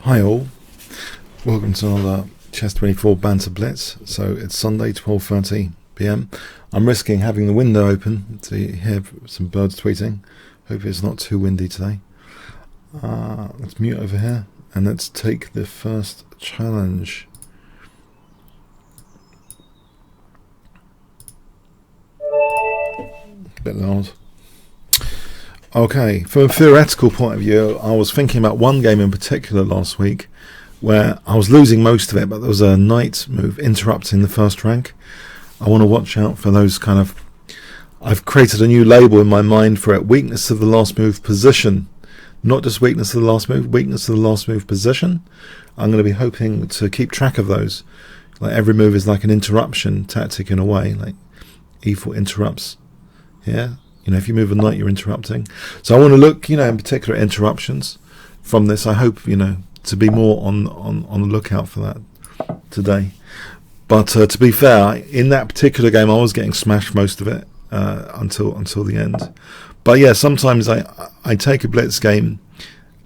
Hi all, welcome to another Chess 24 Banter Blitz. So it's Sunday 12:30 PM. I'm risking having the window open to hear some birds tweeting. Hope it's not too windy today. Let's mute over here and let's take the first challenge. A bit loud. Okay, from a theoretical point of view, I was thinking about one game in particular last week where I was losing most of it, but there was a knight move interrupting the first rank. I want to watch out for those kind of... I've created a new label in my mind for it: weakness of the last move position. Not just weakness of the last move, weakness of the last move position. I'm going to be hoping to keep track of those. Like every move is like an interruption tactic in a way, like E4 interrupts here. You know, if you move a knight, you're interrupting. So I want to look, you know, in particular at interruptions from this. I hope, you know, to be more on the lookout for that today. But to be fair, in that particular game, I was getting smashed most of it until the end. But yeah, sometimes I take a blitz game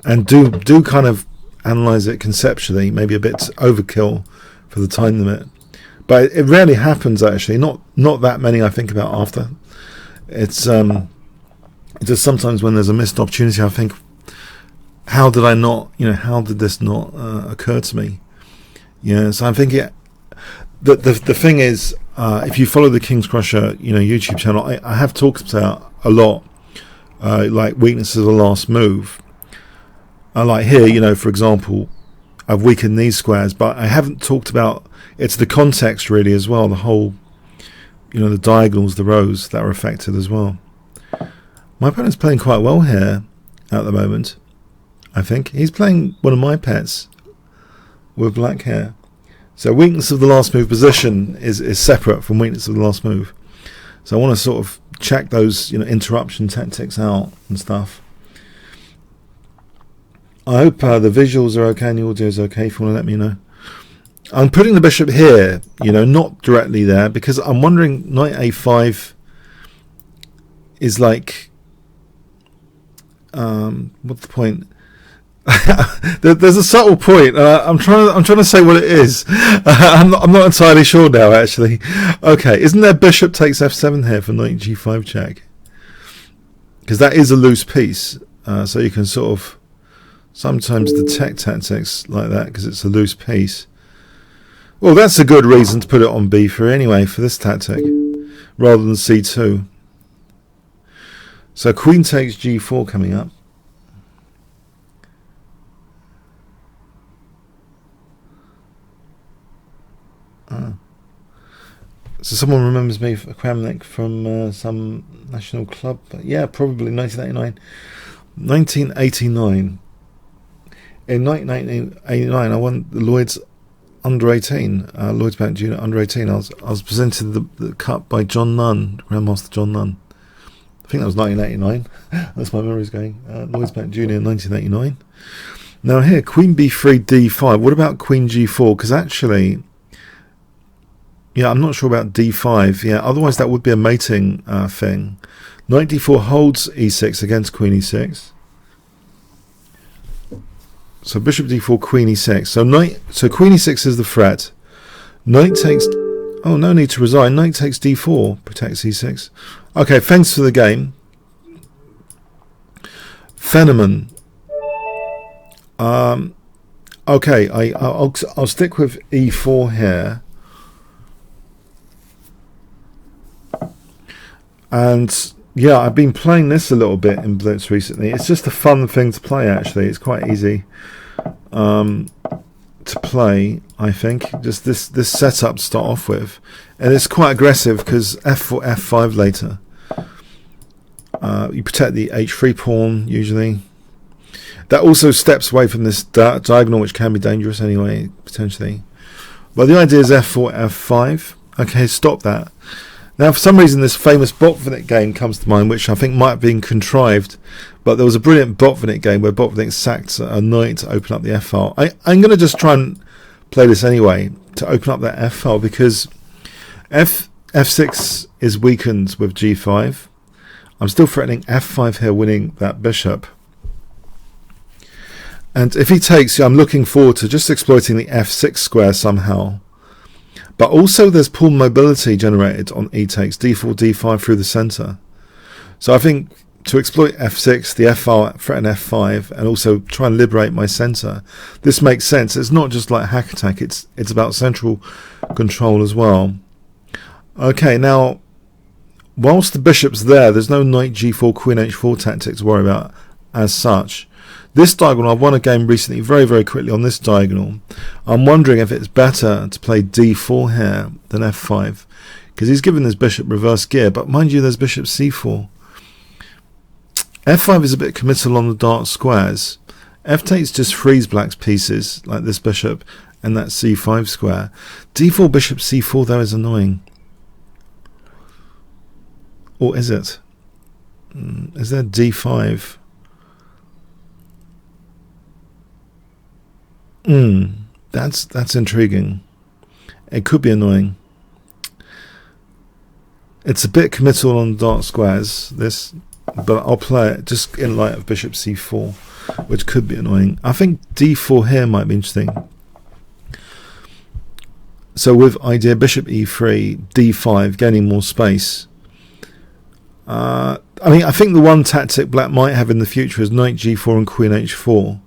and do kind of analyze it conceptually, maybe a bit overkill for the time limit. But it rarely happens actually. Not that many I think about after. It's just sometimes when there's a missed opportunity, I think, how did this not occur to me? Yeah, so I'm thinking that the thing is, if you follow the Kingscrusher, you know, YouTube channel, I have talked about a lot, like weaknesses of the last move. Like here, you know, for example, I've weakened these squares, but I haven't talked about it's the context really as well, the whole. You know, the diagonals, the rows that are affected as well. My opponent's playing quite well here at the moment, I think. He's playing one of my pets with black hair. So weakness of the last move position is separate from weakness of the last move. So I want to sort of check those, you know, interruption tactics out and stuff. I hope the visuals are okay and the audio is okay. If you want to let me know. I'm putting the bishop here, you know, not directly there, because I'm wondering knight a5 is like, what's the point? There's a subtle point. I'm trying to say what it is. I'm not entirely sure now, actually. Okay, isn't there bishop takes f7 here for knight g5 check? Because that is a loose piece, so you can sort of sometimes detect tactics like that because it's a loose piece. Well, that's a good reason to put it on b3 anyway for this tactic, rather than c2. So queen takes g4 coming up. So someone remembers me for Kramnik from some national club. Yeah, probably 1989. 1989. In 1989, I won the Lloyd's under 18, Lloyd's Bank Junior under 18. I was presented the cup by John Nunn, Grandmaster John Nunn. I think that was 1989. That's my memory's going. Lloyd's Bank Junior 1989. Now here, Queen B3 D5. What about Queen G4? Because actually, yeah, I'm not sure about D5. Yeah, otherwise that would be a mating thing. Knight D4 holds E6 against Queen E6. So bishop d4, queen e6. So queen e6 is the threat. Knight takes... Oh, no need to resign. Knight takes d4, protects e6. Okay, thanks for the game. Fenneman. Okay, I'll stick with e4 here. And yeah, I've been playing this a little bit in Blitz recently. It's just a fun thing to play, actually. It's quite easy to play, I think. Just this setup to start off with. And it's quite aggressive because f4, f5 later. You protect the h3 pawn, usually. That also steps away from this diagonal, which can be dangerous anyway, potentially. But the idea is f4, f5. Okay, stop that. Now, for some reason, this famous Botvinnik game comes to mind, which I think might have been contrived. But there was a brilliant Botvinnik game where Botvinnik sacked a knight to open up the f-file. I'm going to just try and play this anyway to open up that f-file because f6 is weakened with g5. I'm still threatening f5 here, winning that bishop. And if he takes, I'm looking forward to just exploiting the f6 square somehow. But also there's pawn mobility generated on e takes d4, d5 through the centre. So I think to exploit f6, the fr threaten f5, and also try and liberate my centre, this makes sense. It's not just like hack attack, it's about central control as well. Okay, now, whilst the bishop's there, there's no knight g4, queen h4 tactic to worry about as such. This diagonal, I've won a game recently very, very quickly on this diagonal. I'm wondering if it's better to play d4 here than f5, because he's given his bishop reverse gear, but mind you, there's bishop c4. f5 is a bit committal on the dark squares. F takes just frees black's pieces, like this bishop and that c5 square. d4 bishop c4 though is annoying. Or is it? Is there d5? That's intriguing. It could be annoying. It's a bit committal on dark squares, this, but I'll play it just in light of bishop c4, which could be annoying. I think d4 here might be interesting. So with idea bishop e3, d5, gaining more space. I mean, I think the one tactic black might have in the future is knight g4 and queen h4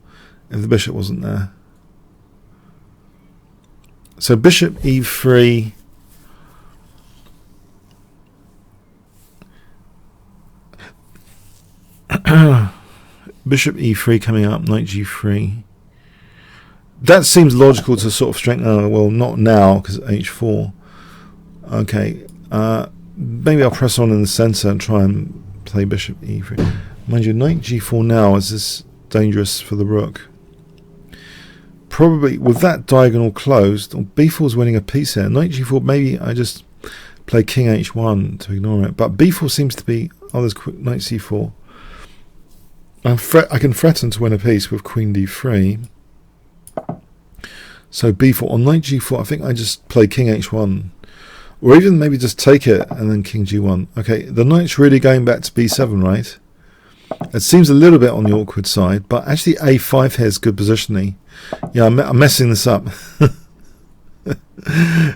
if the bishop wasn't there. So bishop e3, bishop e3 coming up, knight g3. That seems logical to sort of strengthen. Well, not now because h4. Okay, maybe I'll press on in the centre and try and play bishop e3. Mind you, knight g4 now, is this dangerous for the rook? Probably with that diagonal closed, or b4 is winning a piece here. Knight g4, maybe I just play king h1 to ignore it. But b4 seems to be, oh, there's knight c4. I can threaten to win a piece with queen d3. So b4 on knight g4, I think I just play king h1. Or even maybe just take it and then king g1. Okay, the knight's really going back to b7, right? It seems a little bit on the awkward side, but actually a5 here is good positioning. Yeah, I'm messing this up.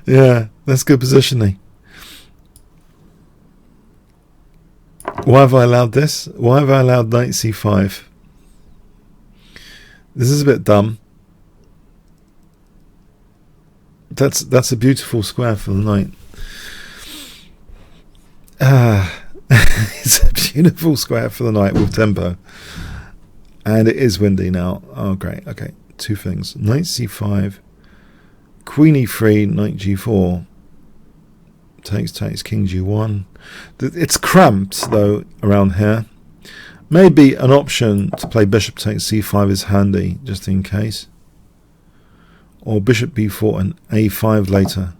Yeah, that's good positioning. Why have I allowed this? Why have I allowed knight c5? This is a bit dumb. That's a beautiful square for the knight. It's a beautiful square for the knight with tempo. And it is windy now. Oh, great. Okay, two things. Knight c5, queen e3, knight g4. Takes, king g1. It's cramped, though, around here. Maybe an option to play bishop takes c5 is handy, just in case. Or bishop b4 and a5 later.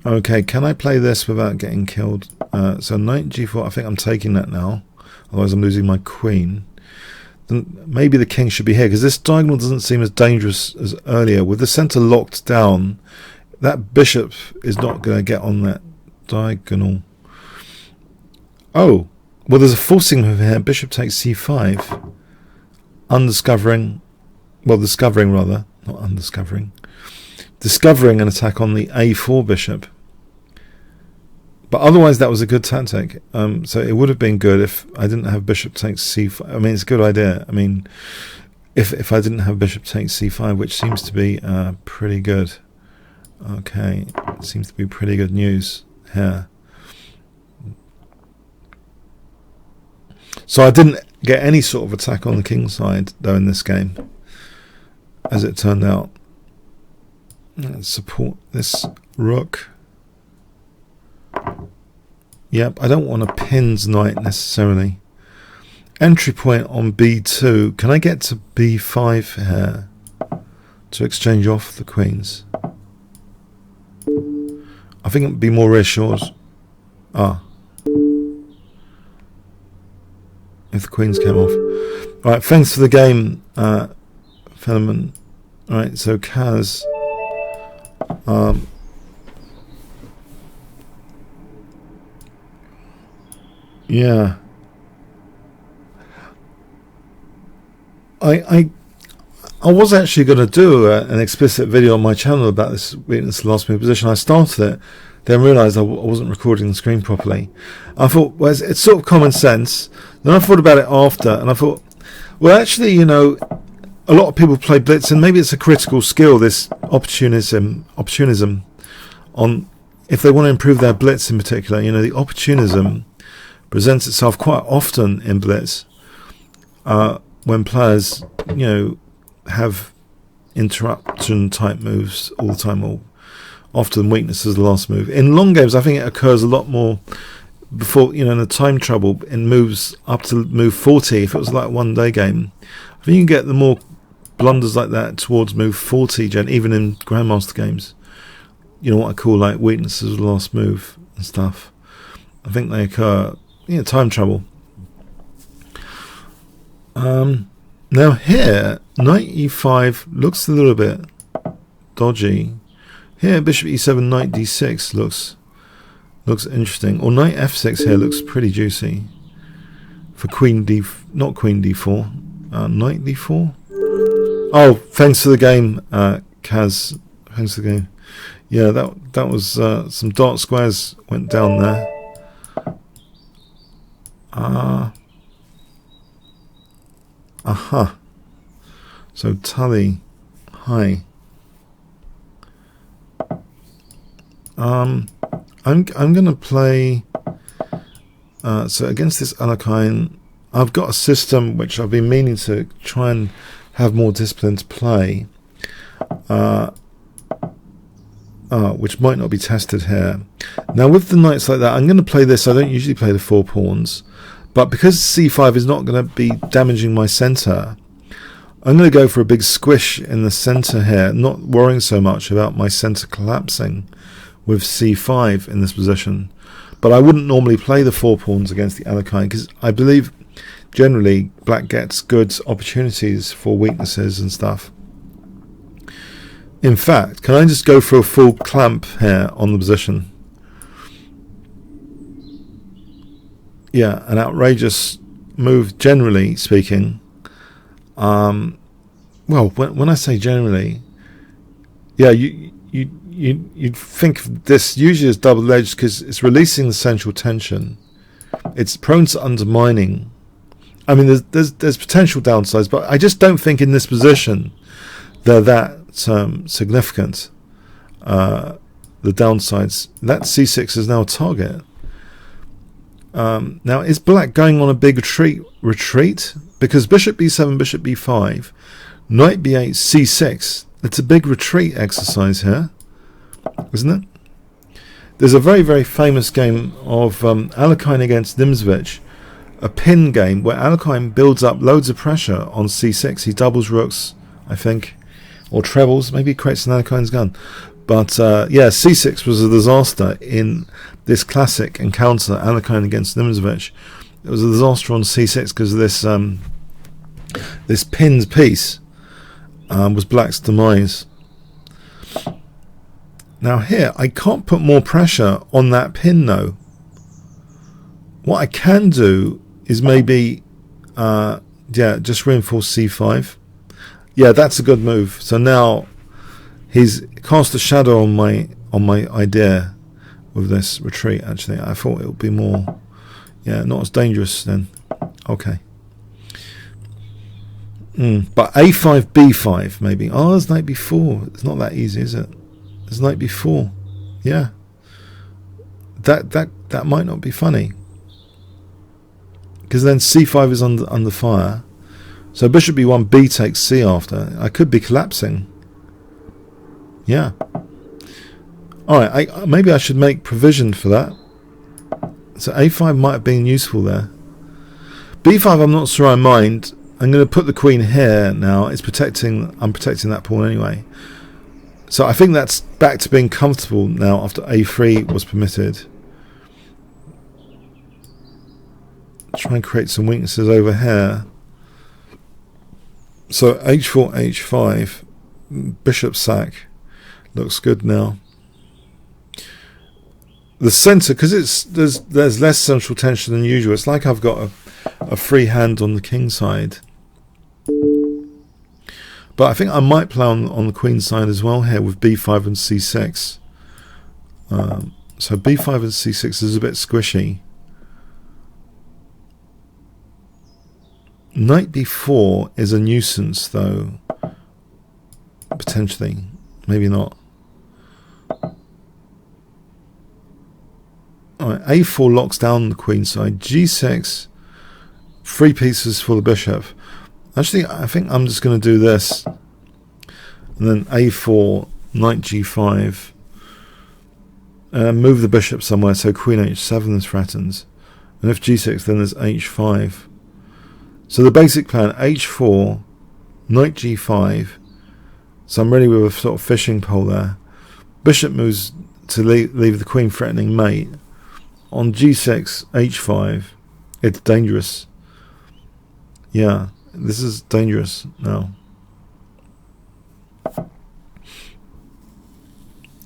Okay, can I play this without getting killed? So knight g4, I think I'm taking that now. Otherwise I'm losing my queen. Then maybe the king should be here, because this diagonal doesn't seem as dangerous as earlier. With the centre locked down, that bishop is not going to get on that diagonal. Oh, well, there's a forcing move here. Bishop takes c5. Undiscovering, well, discovering rather, not undiscovering. Discovering an attack on the a4 bishop. But otherwise that was a good tactic. So it would have been good if I didn't have bishop takes c5. I mean, it's a good idea. I mean, if I didn't have bishop takes c5, which seems to be pretty good. Okay, it seems to be pretty good news here. So I didn't get any sort of attack on the king side, though, in this game, as it turned out. Let's support this rook. Yep, I don't want a pin's knight necessarily. Entry point on b2. Can I get to b5 here to exchange off the queens? I think it would be more reassured. If the queens came off. Alright, thanks for the game, Fenneman. Alright, so Kaz. Yeah. I was actually going to do an explicit video on my channel about this weakness last move position. I started it, then realised I wasn't recording the screen properly. I thought, well, it's sort of common sense. Then I thought about it after, and I thought, well, actually, you know, a lot of people play blitz, and maybe it's a critical skill, this opportunism on if they want to improve their blitz in particular. You know, the opportunism presents itself quite often in blitz when players, you know, have interruption type moves all the time, or often weakness as the last move. In long games, I think it occurs a lot more before, you know, in the time trouble, in moves up to move 40. If it was like a one-day game, I think you can get the more blunders like that towards move 40, even in Grandmaster games. You know, what I call like weaknesses of the last move and stuff. I think they occur, you know, time trouble. Now here, knight e5 looks a little bit dodgy. Here, bishop e7, knight d6 looks interesting. Or knight f6 here looks pretty juicy. For queen d, not queen d4, knight d4. Oh, thanks for the game, Kaz. Thanks for the game. Yeah, that was some dark squares went down there. Aha. So Tully, hi. I'm gonna play. So against this Caro-Kann, I've got a system which I've been meaning to try and have more discipline to play, which might not be tested here. Now with the knights like that, I'm going to play this. I don't usually play the 4 pawns, but because c5 is not going to be damaging my center, I'm going to go for a big squish in the center here, not worrying so much about my center collapsing with c5 in this position. But I wouldn't normally play the 4 pawns against the Caro-Kann, because I believe generally black gets good opportunities for weaknesses and stuff. In fact, can I just go for a full clamp here on the position? Yeah, an outrageous move, generally speaking. Well, when I say generally, yeah, you'd think of this usually as double-edged because it's releasing the central tension. It's prone to undermining. I mean, there's potential downsides, but I just don't think in this position they're that significant. The downsides. That c6 is now a target. Now, is black going on a big retreat? Because bishop b7, bishop b5, knight b8, c6. It's a big retreat exercise here, isn't it? There's a very, very famous game of Caro-Kann against Nimzovich, a pin game where Caro-Kann builds up loads of pressure on c6. He doubles rooks, I think, or trebles. Maybe he creates an Caro-Kann's gun. But yeah, c6 was a disaster in this classic encounter, Caro-Kann against Nimzovich. It was a disaster on c6 because of this this pinned piece was black's demise. Now here, I can't put more pressure on that pin though. What I can do is maybe, yeah, just reinforce c5. Yeah, that's a good move. So now he's cast a shadow on my idea with this retreat. Actually, I thought it would be more, yeah, not as dangerous then. Okay. But a5, b5 maybe. Oh, there's knight b4. It's not that easy, is it? There's knight b4. Yeah. That might not be funny. Because then c5 is under fire. So bishop b1, b takes c after. I could be collapsing. Yeah. Alright, maybe I should make provision for that. So a5 might have been useful there. b5 I'm not sure I mind. I'm going to put the queen here now. I'm protecting that pawn anyway. So I think that's back to being comfortable now after a3 was permitted. Try and create some weaknesses over here. So h4, h5, bishop sack looks good now. The center, because there's less central tension than usual. It's like I've got a free hand on the king side. But I think I might play on the queen side as well here with b5 and c6. So b5 and c6 is a bit squishy. Knight b4 is a nuisance though, potentially, maybe not. Alright, a4 locks down the queen side, g6, 3 pieces for the bishop. Actually, I think I'm just going to do this, and then a4, knight g5, move the bishop somewhere, so queen h7 is threatened, and if g6 then there's h5. So the basic plan, h4, knight g5, so I'm ready with a sort of fishing pole there. Bishop moves to leave the queen threatening mate. On g6, h5, it's dangerous. Yeah, this is dangerous now.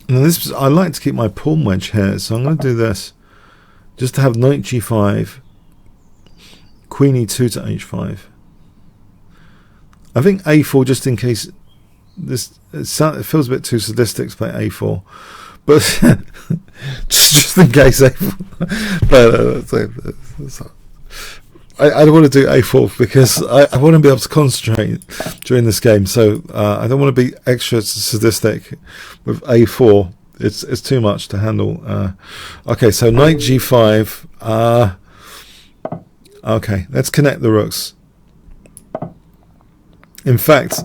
Now this, I like to keep my pawn wedge here, so I'm going to do this. Just to have knight g5, queen e2 to h5. I think a4, just in case this it feels a bit too sadistic to play a4, but just in case a4. I don't want to do a4 because I want to be able to concentrate during this game, so I don't want to be extra sadistic with a4. It's too much to handle. Okay, so knight g5. Okay, let's connect the rooks. In fact,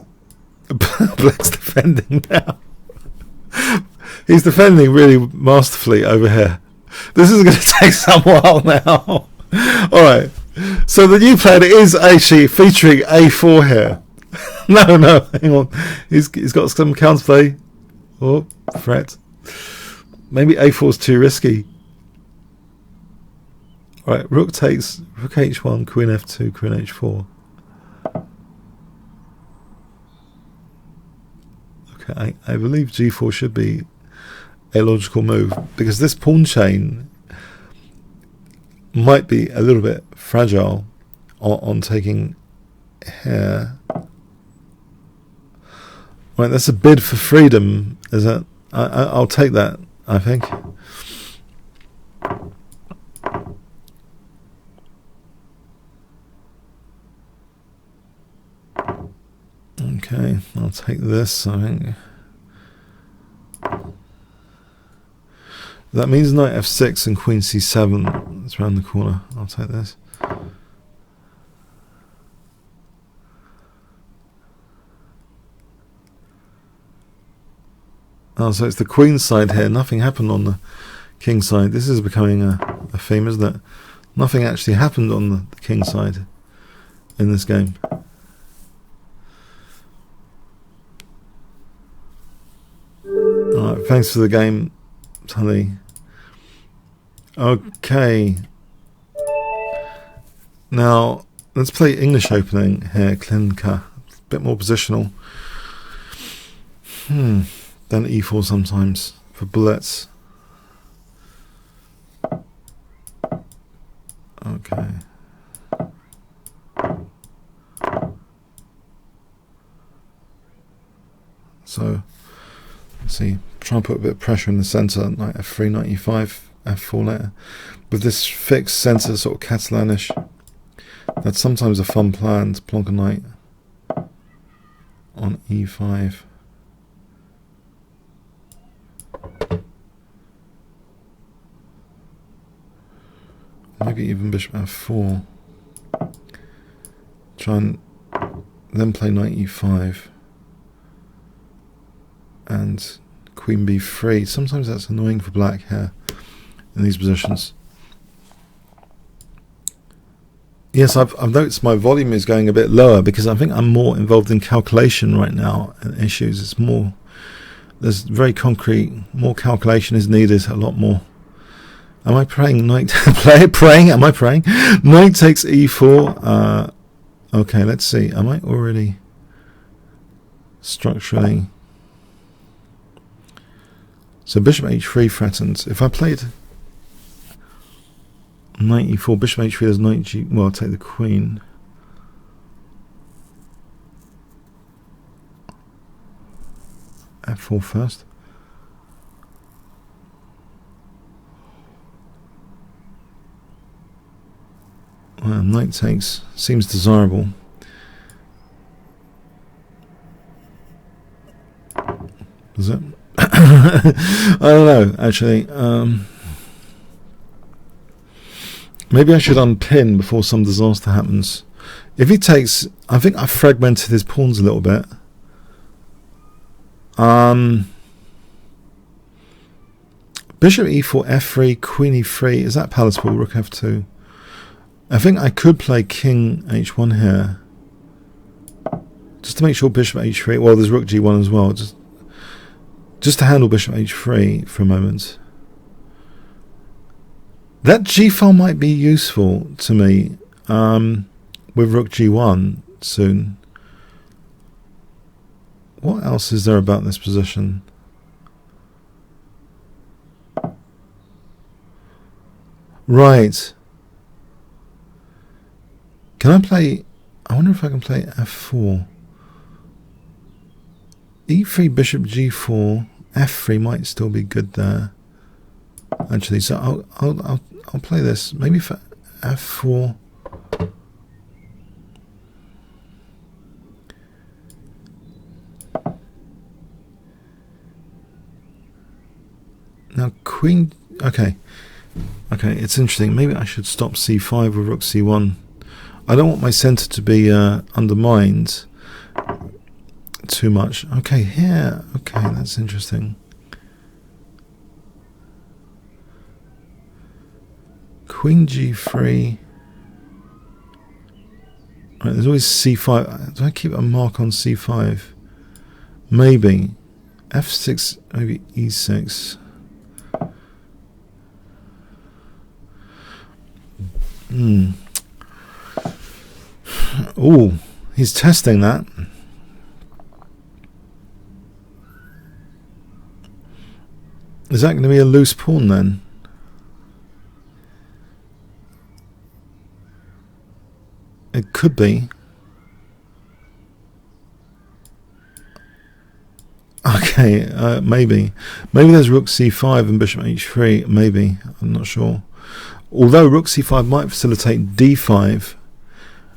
Black's defending now. He's defending really masterfully over here. This is going to take some while now. Alright, so the new plan is actually featuring a4 here. No, hang on. He's got some counterplay. Oh, threat. Maybe a4 is too risky. Alright, rook takes, rook h1, queen f2, queen h4. Okay, I believe g4 should be a logical move, because this pawn chain might be a little bit fragile on taking here. Right, that's a bid for freedom, is it? I'll take that, I think. Okay, I'll take this, I think. That means knight f6 and queen c7. It's around the corner. I'll take this. Oh, so it's the queen side here. Nothing happened on the king side. This is becoming a theme, isn't it? Nothing actually happened on the king side in this game. Alright, thanks for the game, Tully. Okay. Now, let's play English opening here, Klinka. A bit more positional. Then e4 sometimes for Blitz. Okay. So, let's see. Try and put a bit of pressure in the centre, knight f3, knight e5, f4 later. With this fixed centre, sort of Catalanish. That's sometimes a fun plan to plonk a knight on e5. Maybe even bishop f4. Try and then play knight e5 and queen b3. Sometimes that's annoying for black here in these positions. Yes, I've noticed my volume is going a bit lower because I think I'm more involved in calculation right now and issues. It's more, there's very concrete, more calculation is needed, a lot more. Am I praying? Knight praying? Am I praying? Knight takes e4. Okay, let's see. Am I already structurally? So bishop h3 threatens. If I played knight e4, bishop h3, there's knight g. Well, I'll take the queen. f4 first. Well, knight takes seems desirable. Does it? I don't know, actually. Maybe I should unpin before some disaster happens. If he takes, I think I fragmented his pawns a little bit. Bishop e4, f3, queen e3. Is that palatable? Rook f2. I think I could play king h1 here, just to make sure bishop h3. Well, there's rook g1 as well. Just to handle bishop h3 for a moment. That g file might be useful to me with rook g1 soon. What else is there about this position? Right. Can I play... I wonder if I can play f4. e3, bishop g4, f3 might still be good there. Actually, so I'll play this. Maybe for f4. Now queen. Okay, it's interesting. Maybe I should stop c5 with rook c1. I don't want my center to be undermined too much. Okay, here. Okay, that's interesting. Queen g3. Right, there's always c5. Do I keep a mark on c5? Maybe. f6, maybe e6. Oh, he's testing that. Is that going to be a loose pawn then? It could be. Okay, maybe. Maybe there's rook c5 and bishop h3. Maybe. I'm not sure. Although rook c5 might facilitate d5,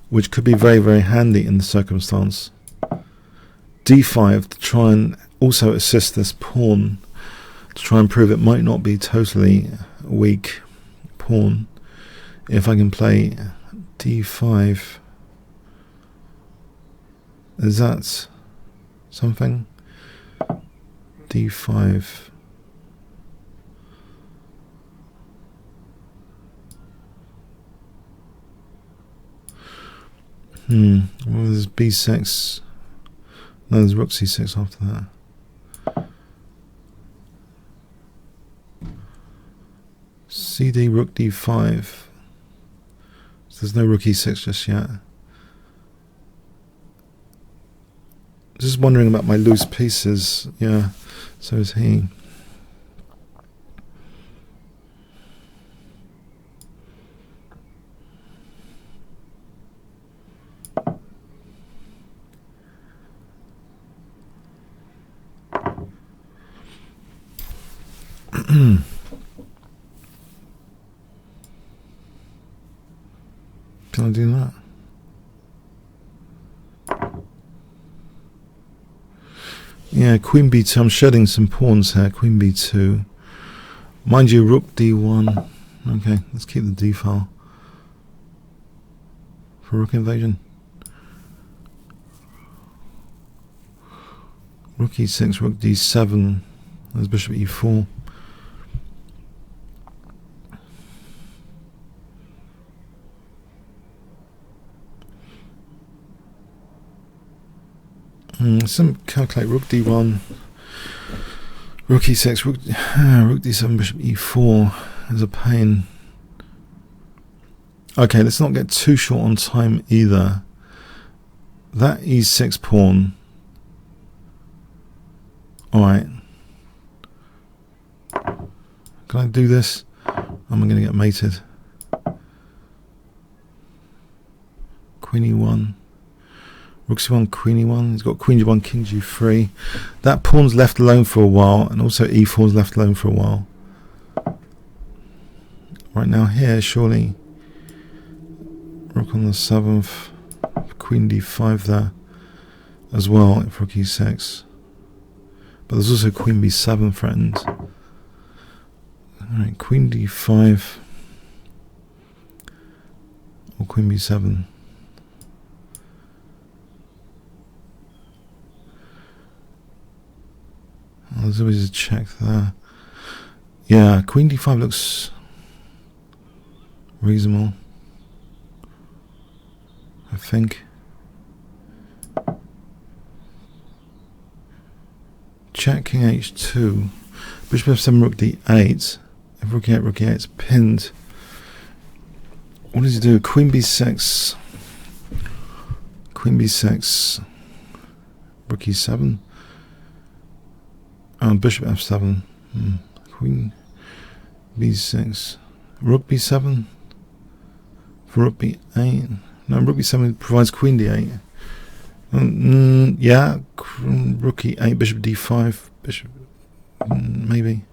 which could be very, very handy in the circumstance. d5 to try and also assist this pawn, to try and prove it might not be totally weak pawn. If I can play d5, is that something? d5. Well, there's b6. No, there's rook c6 after that. cd, rook d5. So there's no rook e6 just yet. Just wondering about my loose pieces. Yeah, so is he. Can I do that? Yeah, queen b2. I'm shedding some pawns here. Queen b2. Mind you, rook d1. Okay, let's keep the d file for rook invasion. Rook e6, rook d7. There's bishop e4. Some calculate rook d1, rook e6, rook d7, bishop e4 is a pain. Okay, let's not get too short on time either. That e6 pawn. Alright. Can I do this? I'm going to get mated. Queen e1. Rook c1, queen e1. He's got queen g1, king g3. That pawn's left alone for a while, and also e4's left alone for a while. Right now here, surely rook on the 7th, queen d5 there as well, if rook e6. But there's also queen b7 threatened. Alright, queen d5 or queen b7. Oh, there's always a check there. Yeah, queen d5 looks reasonable, I think. Check king h2. Bishop f7, rook d8. If rook e8, it's pinned. What does he do? Queen b6. Queen b6. Rook e7. Bishop f7. Queen b6. Rook b7. For rook b8. No, rook b7 provides queen d8. Yeah, rook e8, bishop d5, bishop, maybe.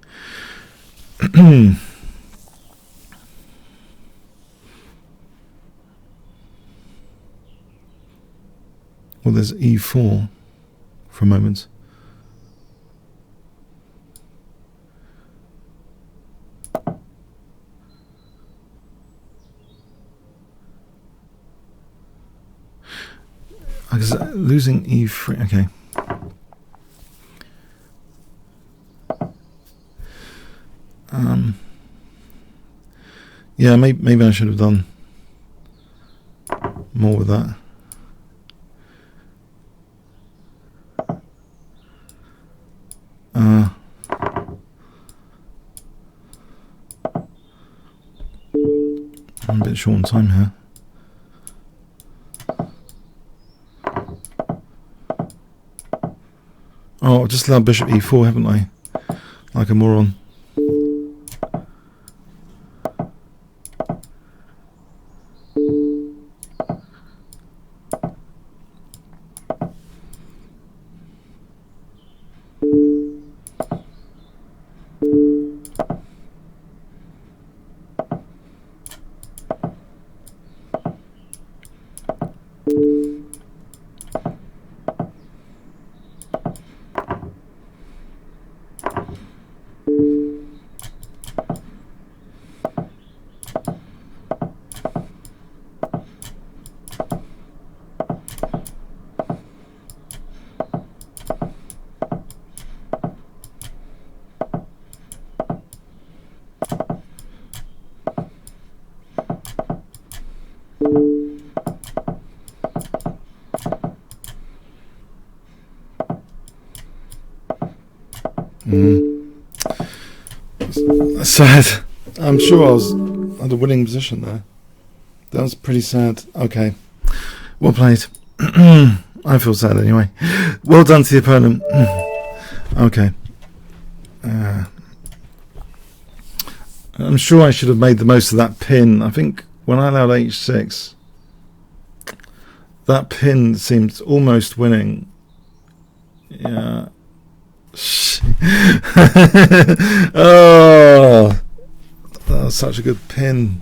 Well, there's e4 for a moment. Because losing e3, okay. Yeah, maybe I should have done more with that. I'm a bit short on time here. Oh, I've just allowed bishop e4, haven't I? Like a moron. Sad. I'm sure I was at a winning position there. That was pretty sad. Okay. Well played. I feel sad anyway. Well done to the opponent. Okay. I'm sure I should have made the most of that pin. I think when I allowed h6, that pin seemed almost winning. Yeah. Oh, that was such a good pin.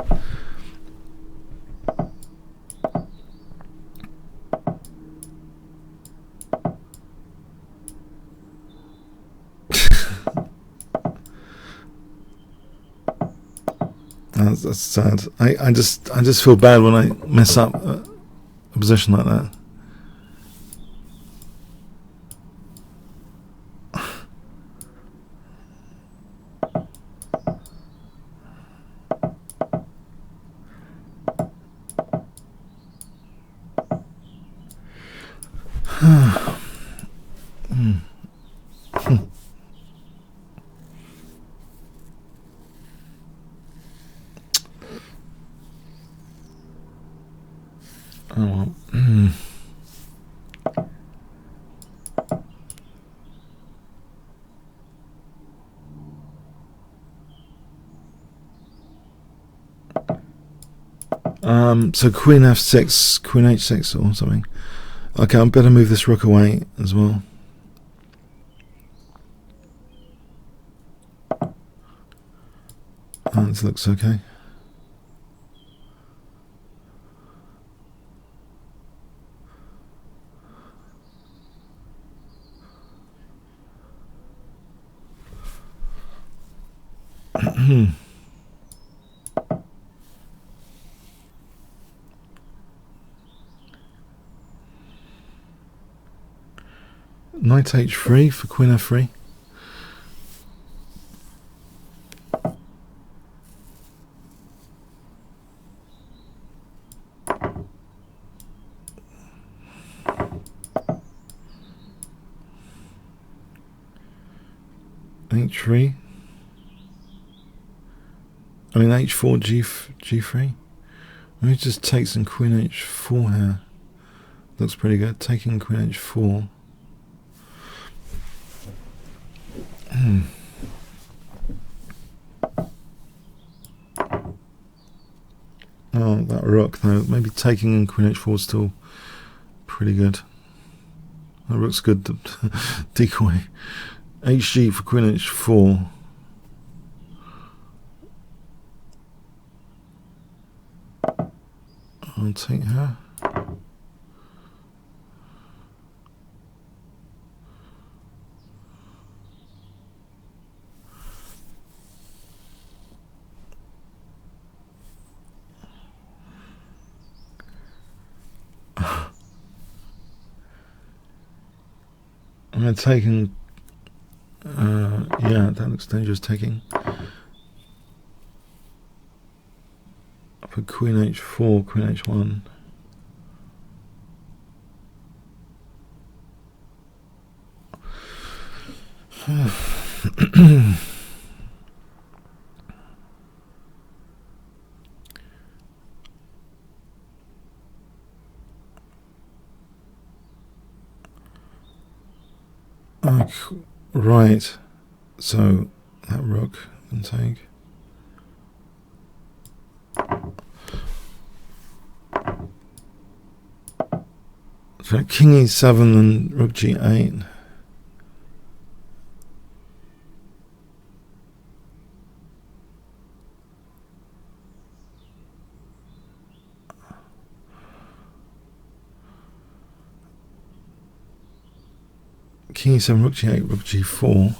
That's sad. I just feel bad when I mess up a position like that. Oh well. So queen f6, queen h6 or something. Okay, I better move this rook away as well. This looks okay. Knight h3 for queen f3. h3. I mean h4 g3. Let me just take some queen h4 here. Looks pretty good. Taking queen h4. Oh, that rook though. Maybe taking in queen h4 is still pretty good. That rook's good. Decoy. Hg for queen h4. I'll take her. I'm taking. Yeah, that looks dangerous. Taking. I put queen h4, queen h1. Right, so that rook can take. So king e7 and rook g8. King e7, rook g8, rook g4.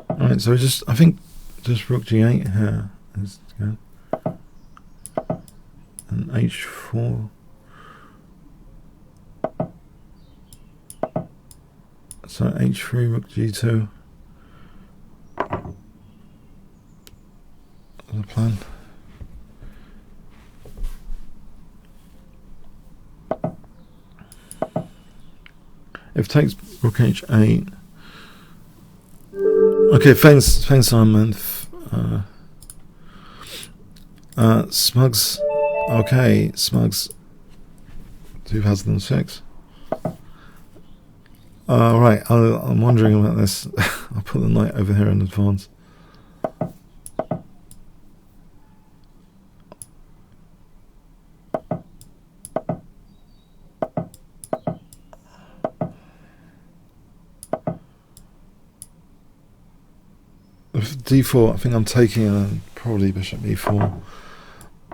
Alright, so I think just rook g8 here is good. And h4. So h3, rook g2. The plan. If takes rook h8. Okay, thanks Simon. Smugs. Okay, Smugs. 2006. Right, I'm wondering about this. I'll put the knight over here in advance. d4, I think I'm taking probably bishop e4.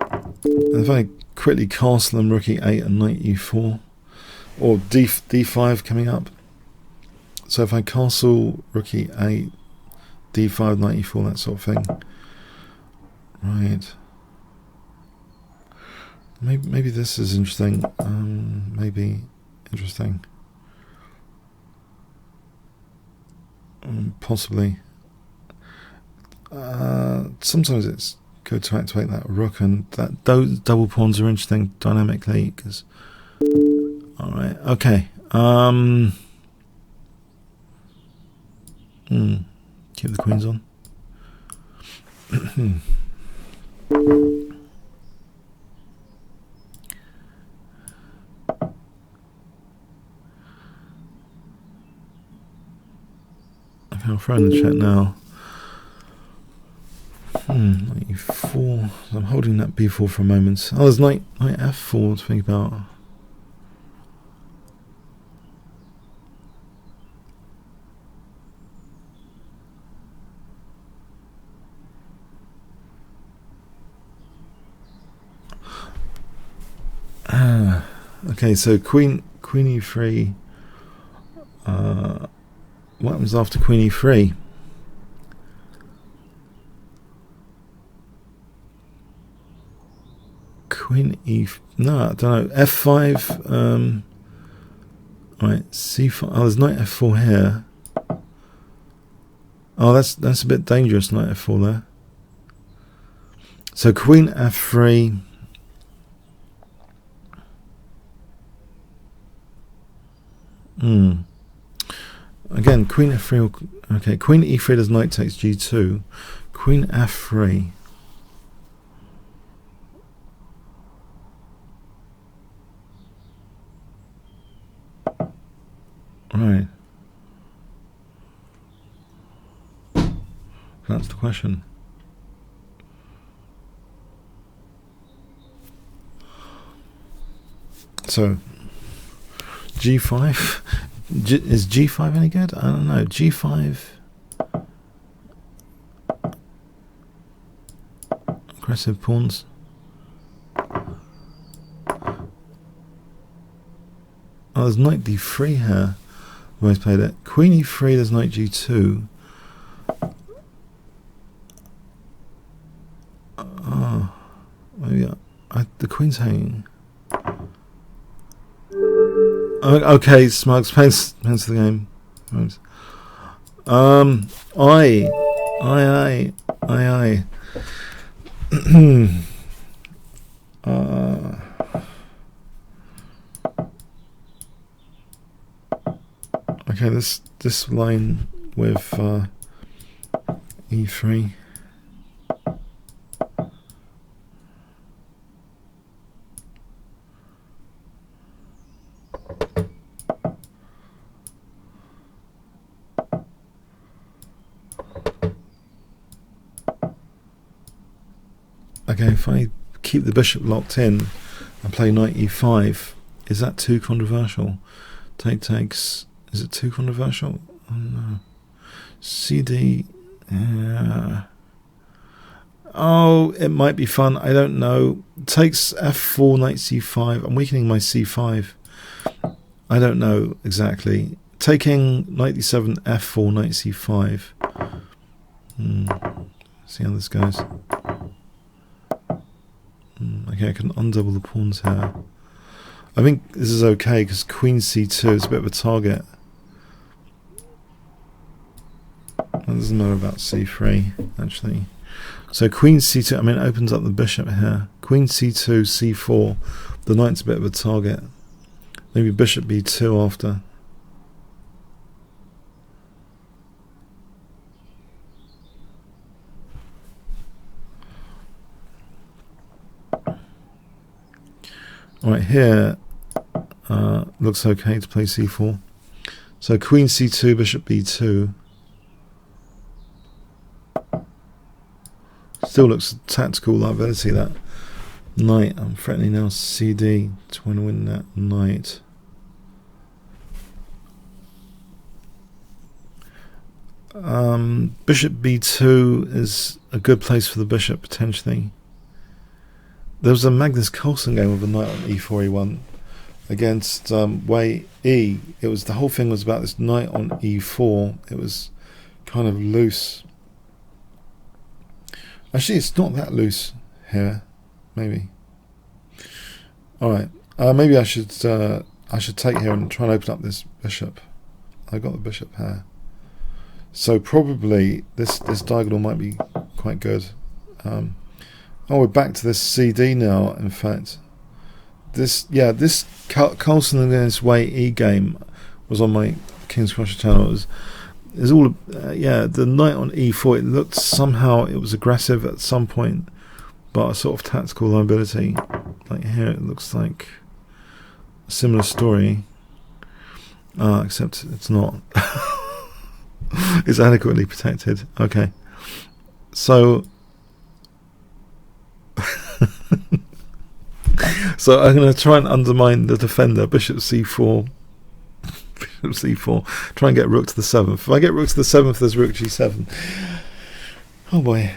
And if I quickly castle and rook e8 and knight e4, or d5 coming up. So if I castle rook e8, d5, knight e4, that sort of thing. Right. Maybe this is interesting. Maybe interesting. Possibly. Sometimes it's good to activate that rook, and that those double pawns are interesting dynamically. Because, all right, okay. Keep the queens on. Okay, I'll throw in the chat now. Knight e4. I'm holding that b4 for a moment. Oh, there's knight f4 to think about. Okay, so queen e3. What happens after queen e3? No, I don't know. f5. Right, c5. Oh, there's knight f4 here. Oh, that's a bit dangerous. Knight f4 there. So queen f3. Again, queen f3. Okay, queen e3 does knight takes g2. Queen f3. Right. That's the question. So g5. Is g5 any good? I don't know. g5. Aggressive pawns. Oh, there's knight d3 here. I've always played it. Queen e3, there's knight g2. Oh, maybe the queen's hanging. Okay, Smugs, pains the game. Okay, this line with e3. Okay, if I keep the bishop locked in and play knight e5, is that too controversial? Take takes. Is it too controversial? Oh no. CD. Yeah. Oh, it might be fun. I don't know. Takes f4, knight c5. I'm weakening my c5. I don't know exactly. Taking knight d7, f4, knight c5. See how this goes. Okay, I can undouble the pawns here. I think this is okay because queen c2 is a bit of a target. It doesn't matter about c3 actually. So queen c2, I mean, it opens up the bishop here. Queen c2, c4. The knight's a bit of a target. Maybe bishop b2 after. Right here, looks okay to play c4. So queen c2, bishop b2. Still looks a tactical liability, that knight. I'm threatening now cd to win that knight. Bishop b2 is a good place for the bishop potentially. There was a Magnus Carlsen game with a knight on e4, e1 against Wei E. It was, the whole thing was about this knight on e4. It was kind of loose. Actually, it's not that loose here. Maybe. All right. Maybe I should take here and try and open up this bishop. I got the bishop here. So probably this diagonal might be quite good. Oh, we're back to this CD now. In fact, this Carlsen against Wei E game was on my Kingscrusher channel. It was all the knight on e4. It looked somehow it was aggressive at some point, but a sort of tactical liability. Like here, it looks like a similar story, except it's not. It's adequately protected. Okay, so So I'm going to try and undermine the defender. Bishop c4. Bishop c4. Try and get rook to the 7th. If I get rook to the 7th, there's rook g7. Oh boy.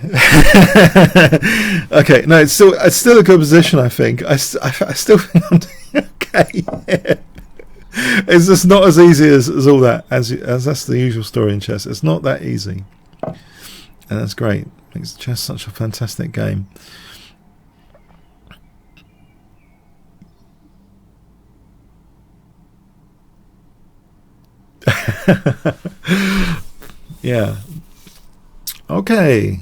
Okay, no, it's still a good position, I think. I still think I'm doing okay. It's just not as easy as all that, as that's the usual story in chess. It's not that easy. And that's great. Makes chess such a fantastic game. Yeah. Okay.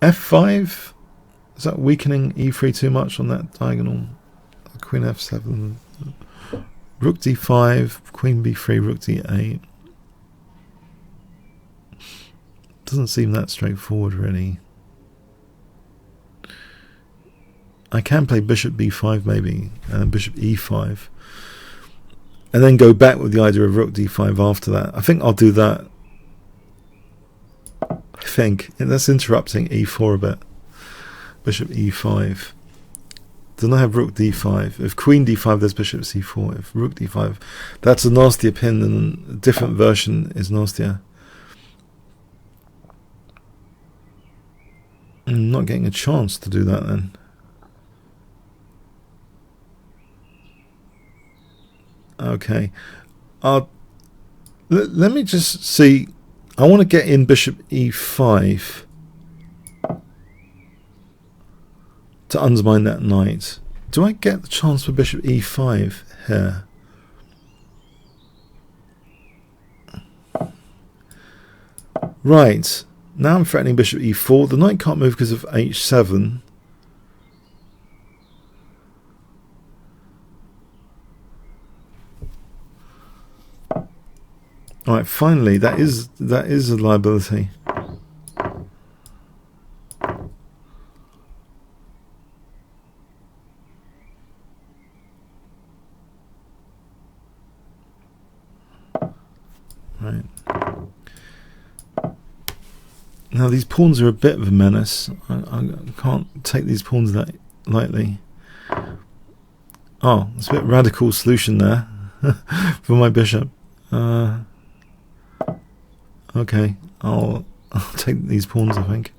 f5. Is that weakening e3 too much on that diagonal? Queen f7. Rook d5. Queen b3. Rook d8. Doesn't seem that straightforward, really. I can play bishop b5 maybe, and bishop e5. And then go back with the idea of rook d5 after that. I think I'll do that. I think. And that's interrupting e4 a bit. Bishop e5. Then I have rook d5. If queen d5, there's bishop c4. If rook d5, that's a nastier pin, and a different version is nastier. I'm not getting a chance to do that then. Okay, let me just see. I want to get in bishop e5 to undermine that knight. Do I get the chance for bishop e5 here? Right, now I'm threatening bishop e4. The knight can't move because of h7. Alright, finally, that is a liability. Right. Now these pawns are a bit of a menace. I can't take these pawns that lightly. Oh, it's a bit radical solution there for my bishop. Okay, I'll take these pawns, I think.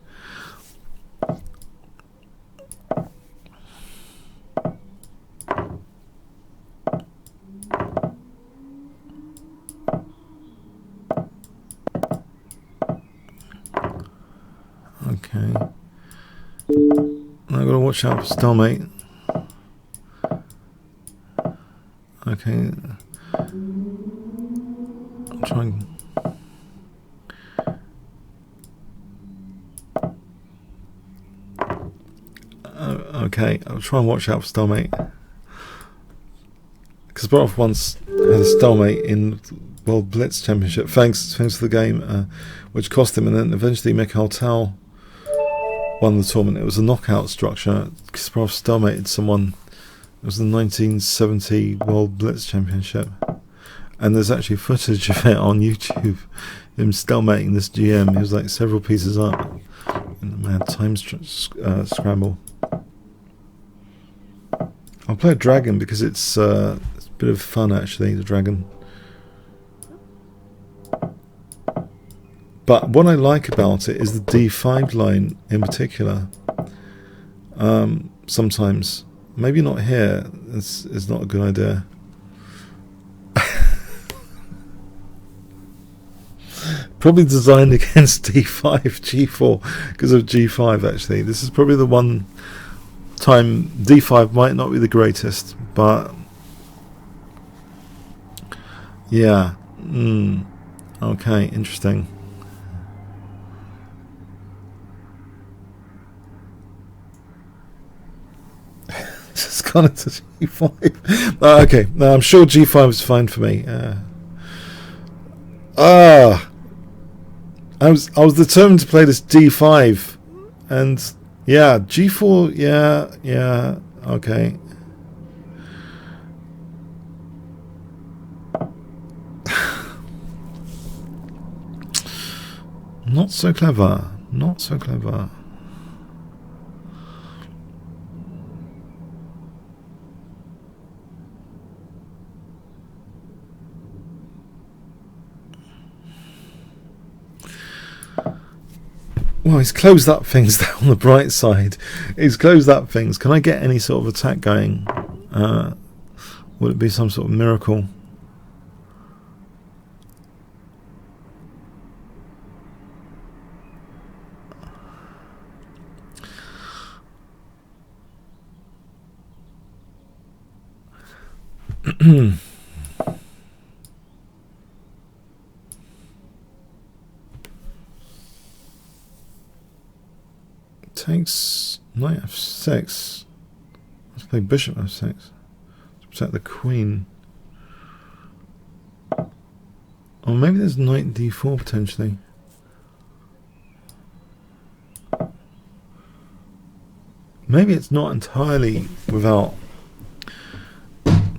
Okay. I've got to watch out for stalemate. Okay. I'm trying. Okay, I'll try and watch out for stalemate. Kasparov once had a stalemate in World Blitz Championship, thanks to the game, which cost him, and then eventually Mikhail Tal won the tournament. It was a knockout structure. Kasparov stalemated someone. It was the 1970 World Blitz Championship, and there's actually footage of it on YouTube. Him stalemating this GM. He was like several pieces up in a mad time scramble. I'll play a dragon because it's a bit of fun, actually, the dragon. But what I like about it is the d5 line in particular. Sometimes, maybe not here, it's not a good idea. Probably designed against d5, g4, because of g5, actually. This is probably the one time d5 might not be the greatest, but yeah. Okay, interesting. Just gone into g5. Okay, no, I'm sure g5 is fine for me. I was determined to play this d5, and yeah, g4, yeah, okay. Not so clever, not so clever. Well, he's closed up things down on the bright side. He's closed up things. Can I get any sort of attack going? Would it be some sort of miracle? Takes knight f6. Let's play bishop f6 to protect the queen. Or maybe there's knight d4 potentially. Maybe it's not entirely without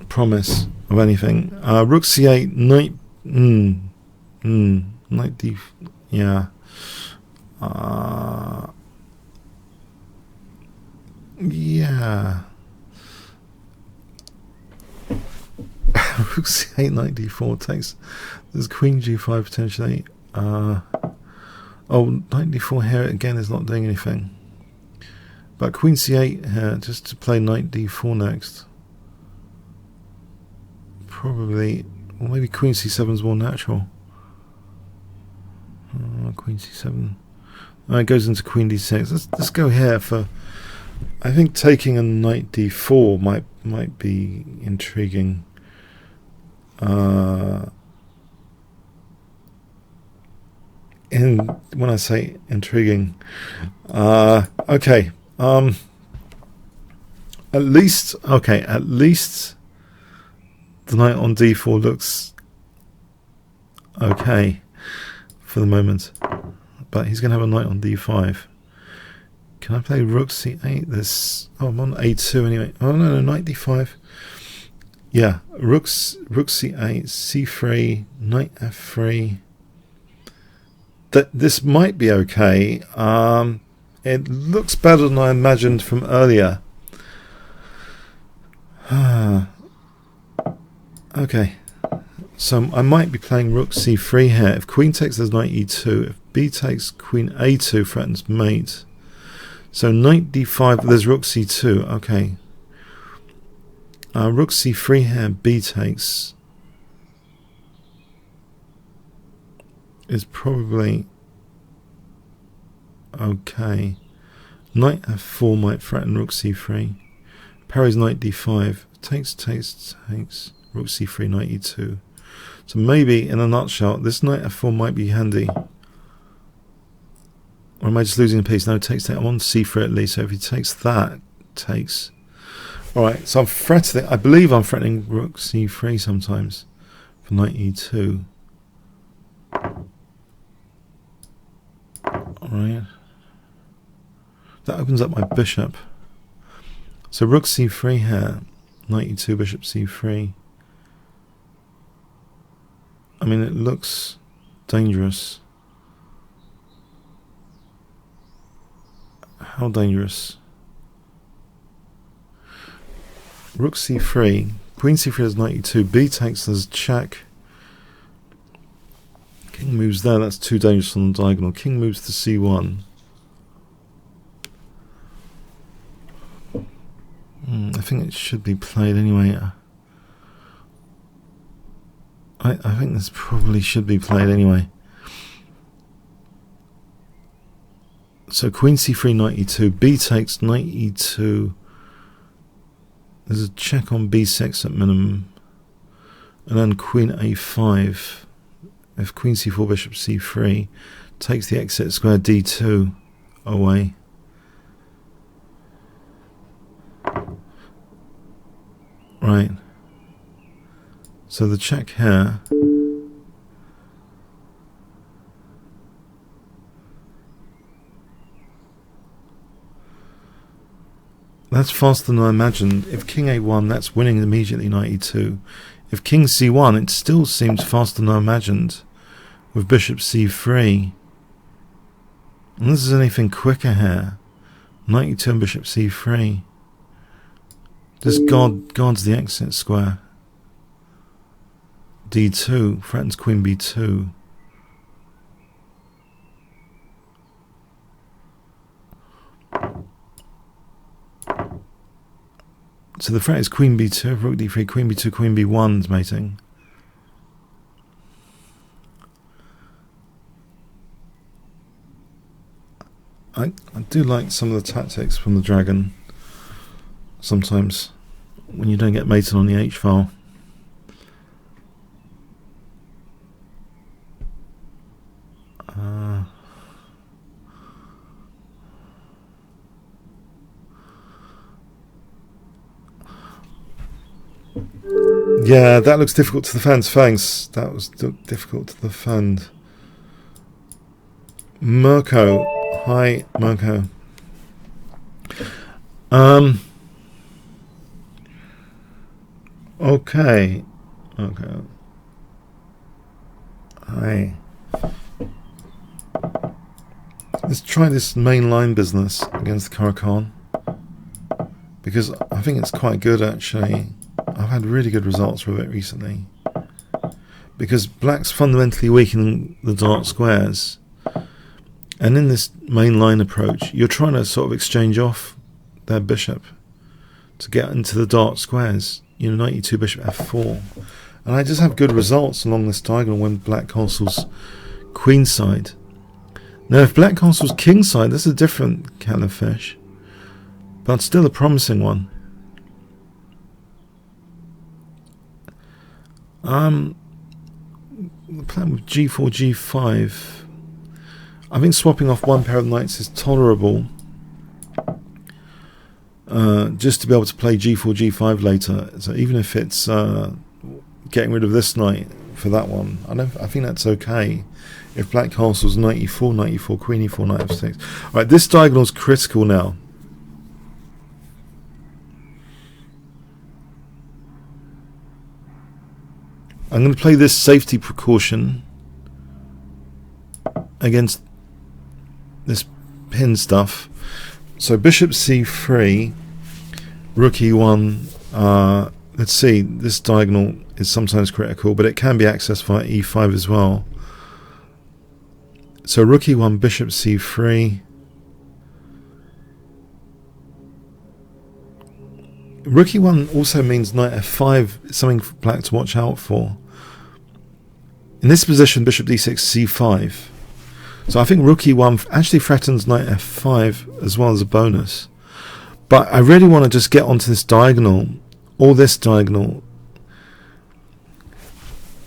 promise of anything. Rook c8, knight. Knight d. Yeah. Yeah. Rook c8, knight d4 takes. There's queen g5 potentially. Oh, knight d4 here again is not doing anything. But queen c8 here just to play knight d4 next. Probably, or maybe queen c7 is more natural. Queen c7. It goes into queen d6. Let's go here for. I think taking a knight d4 might be intriguing. And when I say intriguing, okay. At least the knight on d4 looks okay for the moment, but he's going to have a knight on d5. Can I play rook c8? This. Oh, I'm on a2 anyway. Oh no, knight d5. Yeah, rook c8, c3, knight f3. This might be okay. It looks better than I imagined from earlier. Okay, so I might be playing rook c3 here. If queen takes, there's knight e2. If b takes, queen a2 threatens mate. So knight d5, there's rook c2. Okay. Rook c3 here, b takes. Is probably okay. Knight f4 might threaten rook c3. Parries knight d5. Takes. Rook c3, knight e2. So maybe, in a nutshell, this knight f4 might be handy. Or am I just losing a piece? No, takes. I'm on c3 at least. So if he takes that, takes. Alright, so I'm threatening. I believe I'm threatening rook c3 sometimes for knight e2. Alright. That opens up my bishop. So rook c3 here. Knight e2, bishop c3. I mean, it looks dangerous. How dangerous? Rook c3. Queen c3 is knight e2. B takes as check. King moves there. That's too dangerous on the diagonal. King moves to c1. I think it should be played anyway. I think this probably should be played anyway. So queen c3, knight e2. B takes, knight e2. There's a check on b6 at minimum. And then queen a5. If queen c4, bishop c3. Takes the exit square d2 away. Right. So the check here. That's faster than I imagined. If king a1, that's winning immediately, knight e2. If king c1, it still seems faster than I imagined with bishop c3. And this is anything quicker here. Knight e2 and bishop c3. This guards the exit square. d2 threatens queen b2. So the threat is queen b2, rook d3, queen b2, queen b1 is mating. I do like some of the tactics from the dragon sometimes when you don't get mated on the H file. Yeah, that looks difficult to defend. Thanks. That was difficult to defend. Mirko. Hi, Mirko. Okay. Okay. Hi. Let's try this mainline business against Caro-Kann, because I think it's quite good actually. I've had really good results with it recently, because black's fundamentally weakening the dark squares, and in this mainline approach you're trying to sort of exchange off their bishop to get into the dark squares. You know, knight e2, bishop f4, and I just have good results along this diagonal when black castles queenside. Now if black castles kingside, this is a different kettle of fish, but still a promising one. The plan with g4, g5, I think swapping off one pair of knights is tolerable, just to be able to play g4, g5 later. So even if it's getting rid of this knight for that one, I think that's okay. If black castles knight e4, knight e4, queen e4, knight f6. Alright, this diagonal is critical now. I'm going to play this safety precaution against this pin stuff. So bishop c3, rook e1. Let's see, this diagonal is sometimes critical, but it can be accessed via e5 as well. So rook e1, bishop c3. Rook e1 also means knight f5, something for black to watch out for. In this position, bishop d6, c5. So I think rook e1 actually threatens knight f5 as well as a bonus. But I really want to just get onto this diagonal, or this diagonal.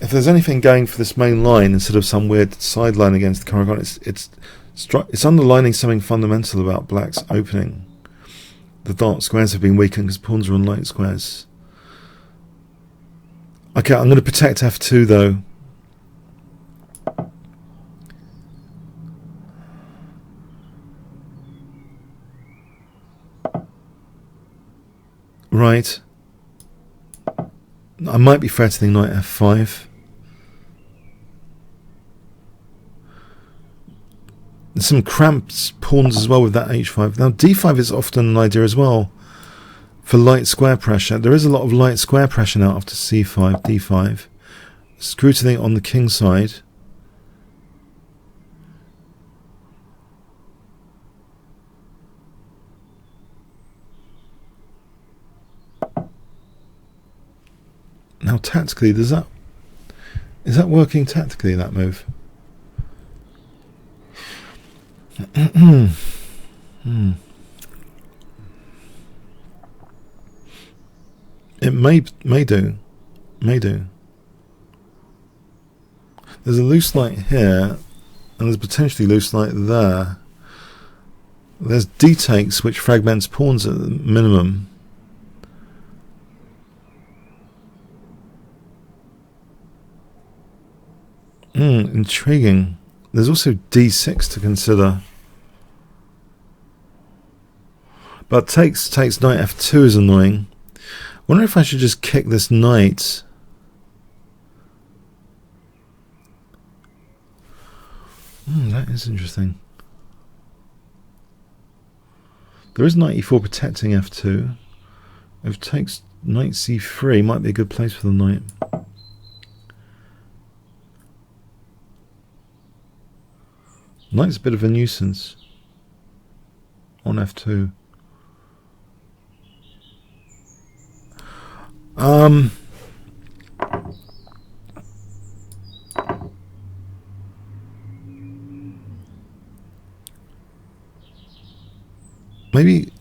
If there's anything going for this main line instead of some weird sideline against the Caro-Kann, it's underlining something fundamental about black's opening. The dark squares have been weakened because pawns are on light squares. Okay, I'm going to protect f2 though. Right. I might be threatening knight f5. There's some cramped pawns as well with that h5. Now d5 is often an idea as well for light square pressure. There is a lot of light square pressure now after c5, d5. Scrutiny on the king side. Now tactically, is that working tactically, that move? It may do. There's a loose knight here, and there's potentially loose knight there. There's d takes, which fragments pawns at the minimum. Intriguing. There's also d6 to consider. But takes knight f2 is annoying. I wonder if I should just kick this knight. That is interesting. There is knight e4 protecting f2. If takes knight c3, might be a good place for the knight. Knight's a bit of a nuisance on f2. Maybe.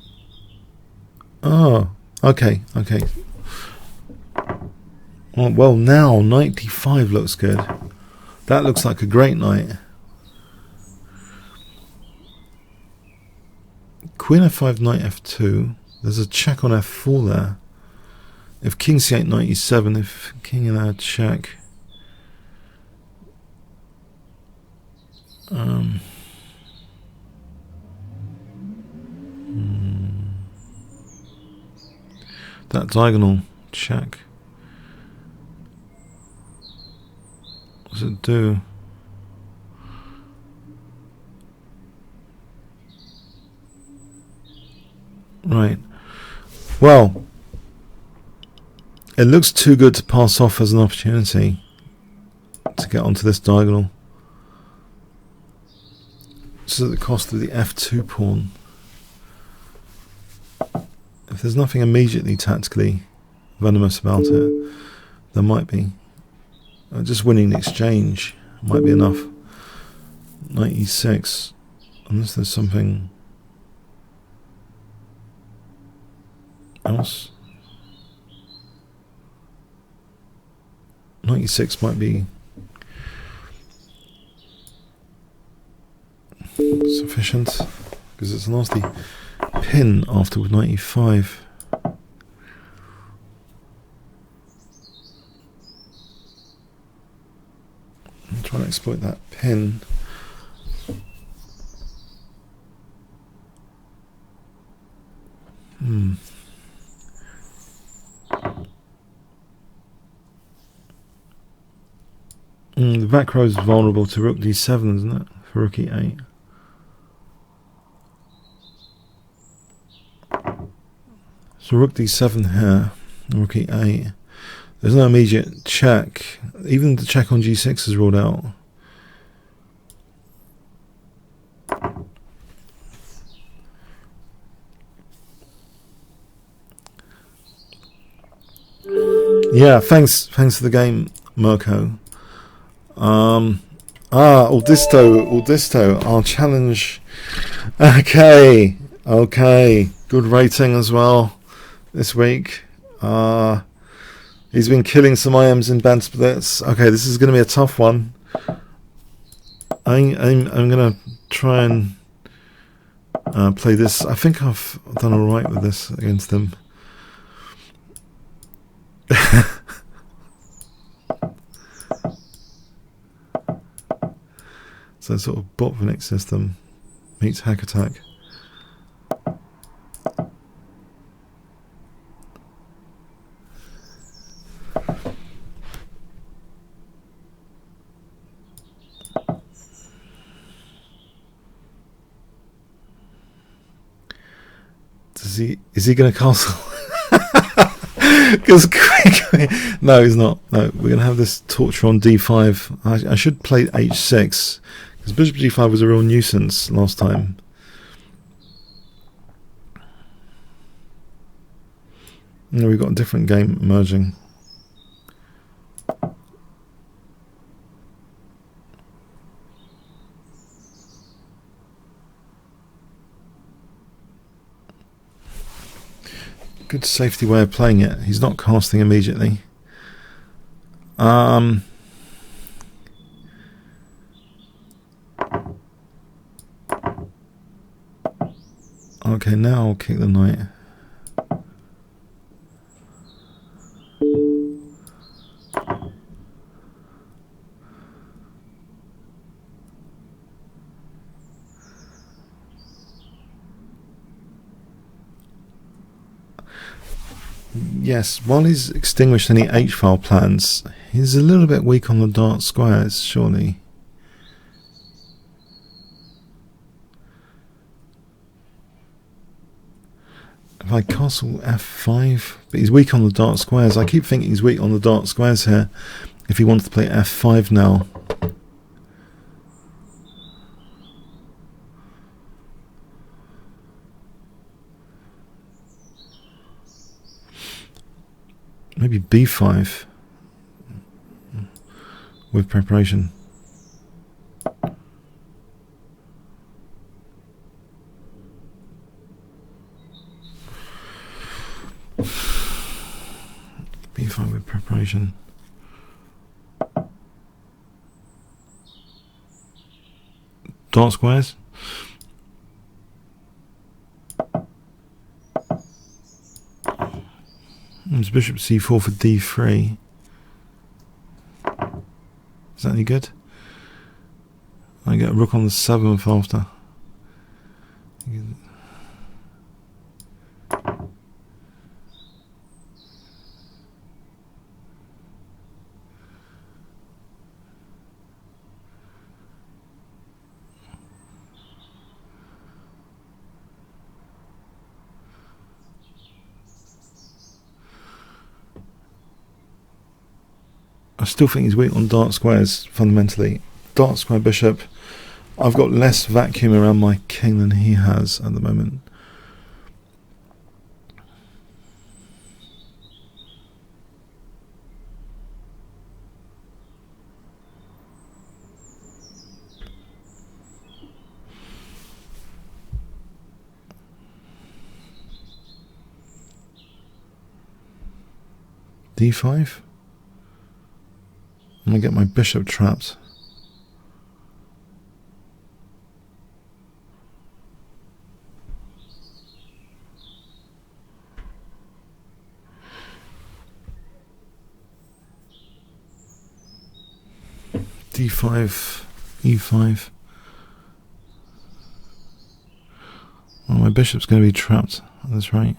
Oh, okay. Well, now 95 looks good. That looks like a great knight. Queen f5, knight f2. There's a check on f4 there. If king c8, knight e7. If king in there, check. That diagonal check. What does it do? Right. Well, it looks too good to pass off as an opportunity to get onto this diagonal. This is at the cost of the f2 pawn. If there's nothing immediately tactically venomous about it, there might be. Just winning the exchange might be enough. Knight e6, unless there's something else. Knight e6 might be sufficient, because it's a nasty pin after with knight e5. I'm trying to exploit that pin. The back row is vulnerable to rook d7, isn't it? For rook e8. So rook d7 here, and rook e8. There's no immediate check. Even the check on g6 is ruled out. Yeah, thanks for the game, Mirko. Audisto, I'll challenge. Okay, good rating as well this week. He's been killing some IMs in Banter Blitz. Okay, this is going to be a tough one. I'm going to try and play this. I think I've done alright with this against him. So sort of Botvinnik system meets hack attack. Is he going to castle? Because no, he's not. No, we're going to have this torture on d5. I should play h6 because bishop g5 was a real nuisance last time. No, we've got a different game emerging. Good safety way of playing it. He's not casting immediately. Okay, now I'll kick the knight. Yes, while he's extinguished any H-file plans, he's a little bit weak on the dark squares, surely. If I castle f5, but he's weak on the dark squares. I keep thinking he's weak on the dark squares here. If he wants to play f5 now. maybe b5 with preparation. b5 with preparation. Dark squares. There's bishop c4 for d3. Is that any good? I get a rook on the 7th after. I still think he's weak on dark squares, fundamentally. Dark square bishop. I've got less vacuum around my king than he has at the moment. d5? I'm going to get my bishop trapped. d5, e5. Well, my bishop's going to be trapped. That's right.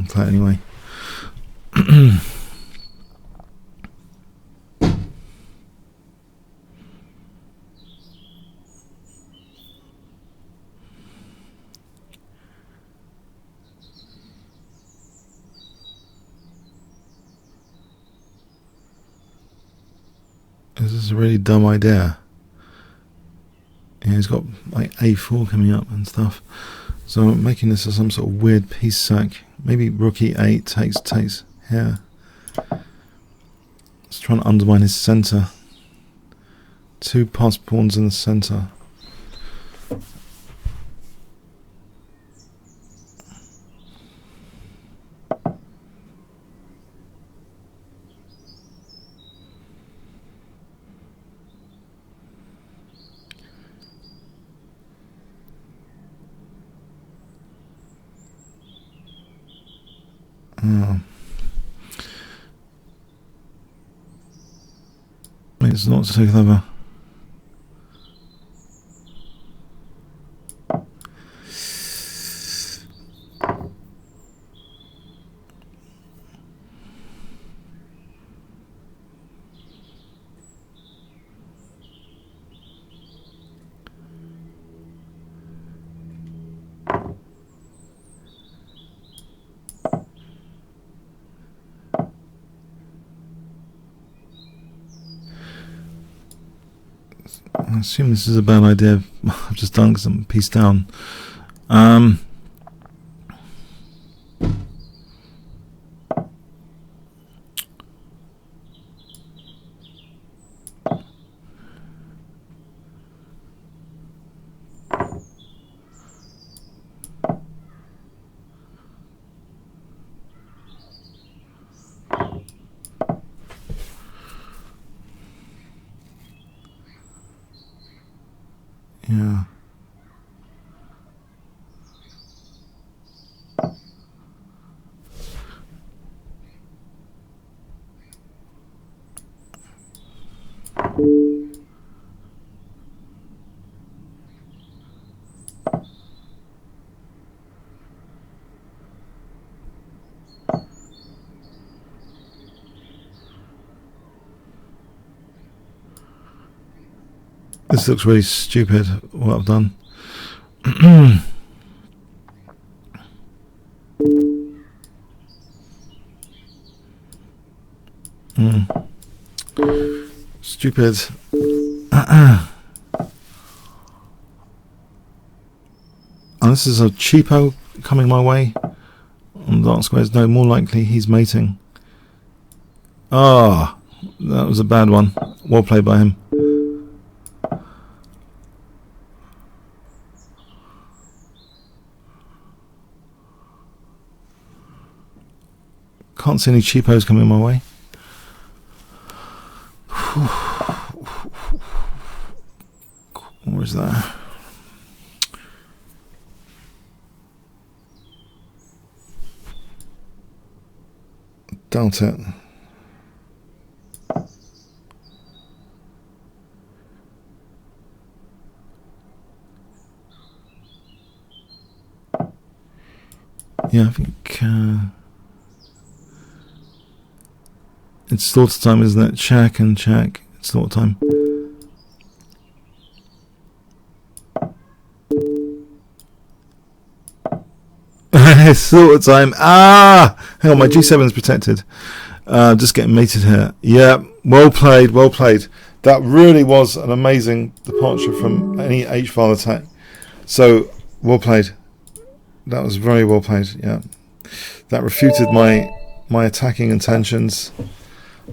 Play it anyway. This is a really dumb idea. Yeah, he's got like a4 coming up and stuff. So I'm making this as some sort of weird piece sack. Maybe rook e8 takes here. It's trying to undermine his centre. Two passed pawns in the centre. It's not so clever. I assume this is a bad idea. I've just done some piece down. Yeah. This looks really stupid, what I've done. Stupid. And this is a cheapo coming my way on dark squares. No, more likely he's mating. Ah, that was a bad one. Well played by him. Can't see any cheapos coming my way. What is that? Doubt it. Yeah, I think it's slaughter time, isn't it? Check and check. It's slaughter time. It's slaughter time. Ah! Hang on, my G7's protected. Just getting mated here. Yeah, well played, well played. That really was an amazing departure from any H-file attack. So, well played. That was very well played, yeah. That refuted my attacking intentions.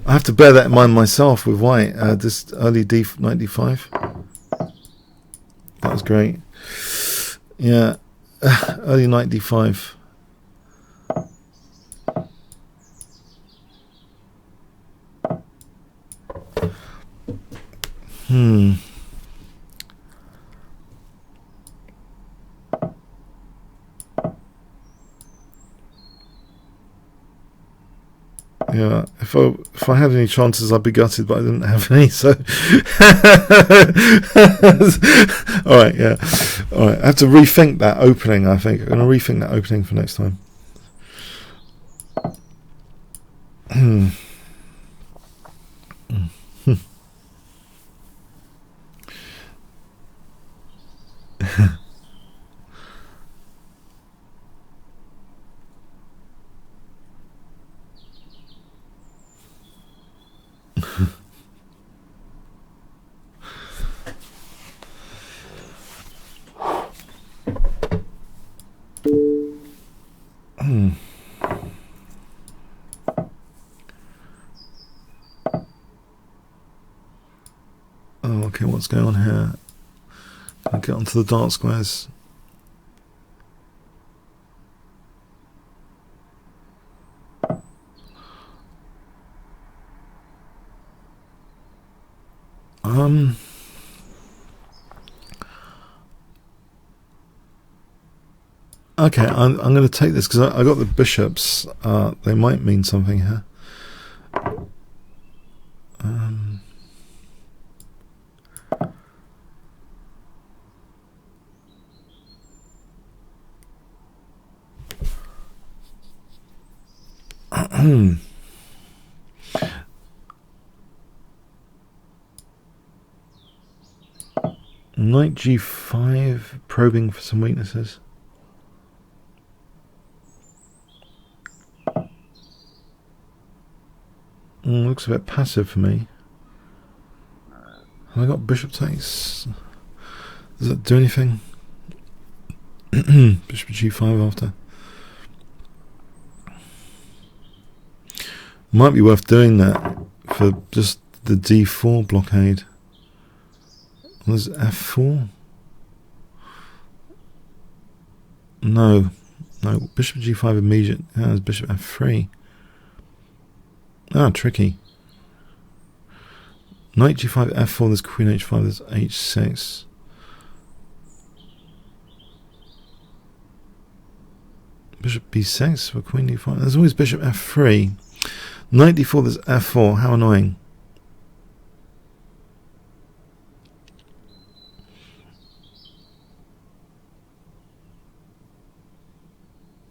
I have to bear that in mind myself with white. This early D95. That was great. Yeah, early knight D5. Yeah, if I had any chances, I'd be gutted, but I didn't have any. So, all right, yeah, all right. I have to rethink that opening. I think I'm going to rethink that opening for next time. Oh, okay, what's going on here? I'll get onto the dark squares. Okay, I'm going to take this because I got the bishops. They might mean something here. Knight G5, probing for some weaknesses. Looks a bit passive for me. Have I got bishop takes? Does that do anything? Bishop G5 after. Might be worth doing that for just the D4 blockade. Was F4? No. No, bishop G5 immediate. Yeah, it's bishop F3. Ah, tricky. Knight G5, F4, there's queen H5, there's H6. Bishop B6 for queen D5. There's always bishop F3. Knight D4, there's F4. How annoying.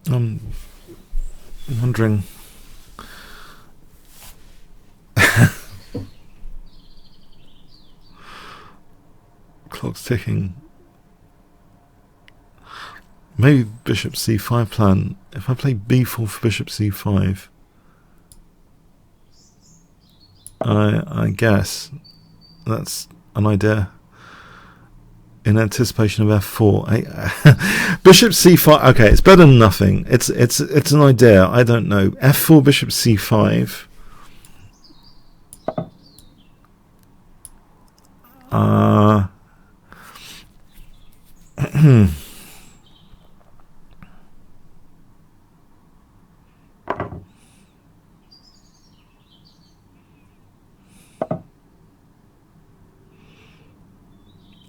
I'm wondering. Clock's ticking. Maybe bishop C5 plan. If I play B4 for bishop C5. I guess that's an idea. In anticipation of f4, bishop c5. Okay, it's better than nothing. It's an idea. I don't know. f4, bishop c5.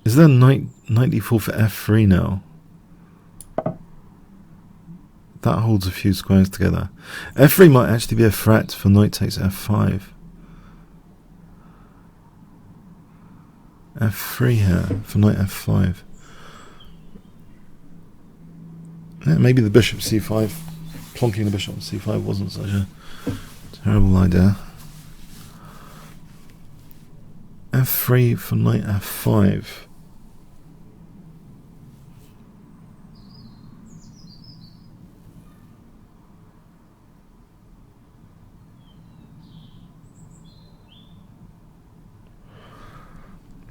Is there knight d4 for f3 now? That holds a few squares together. f3 might actually be a threat for knight takes f5. f3 here for knight f5. Yeah, maybe the bishop c5, plonking the bishop on c5 wasn't such a terrible idea. f3 for knight f5.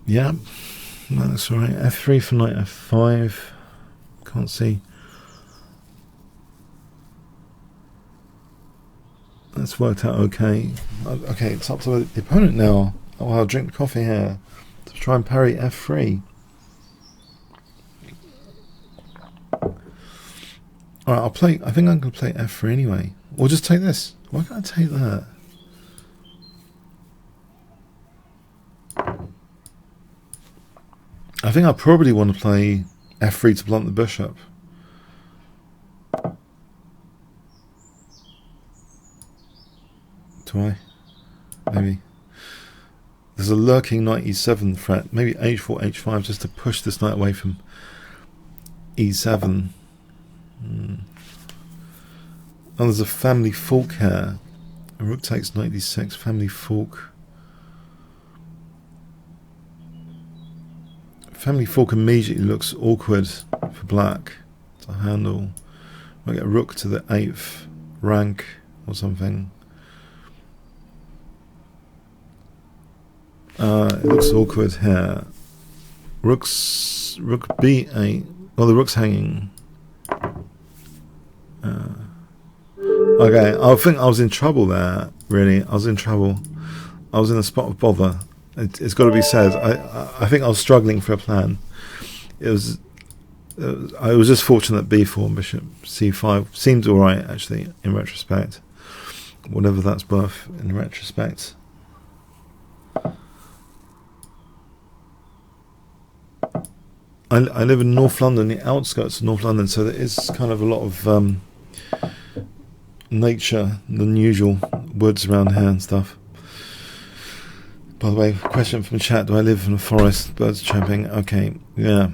Yeah, that's right. f3 for knight f5. Can't see. That's worked out okay. Okay, it's up to the opponent now. Oh, I'll drink coffee here to try and parry f3. Alright, I'll play. I think I'm going to play f3 anyway. Or just take this. Why can't I take that? I think I probably want to play f3 to blunt the bishop. Do I? Maybe. There's a lurking knight e7 threat. Maybe h4, h5 just to push this knight away from e7. Oh, there's a family fork here. A rook takes knight d6, family fork. Family fork immediately looks awkward for black to handle. Might get a rook to the 8th rank or something. It looks awkward here. Rook b8. Well, the rook's hanging. Okay, I think I was in trouble there. Really, I was in trouble. I was in a spot of bother. It's got to be said. I think I was struggling for a plan. I was just fortunate that b4 and bishop c5 seemed all right actually in retrospect. Whatever that's worth in retrospect. I live in North London, the outskirts of North London, so there is kind of a lot of nature than usual, woods around here and stuff. By the way, question from the chat: do I live in a forest? Birds chirping. Okay, yeah.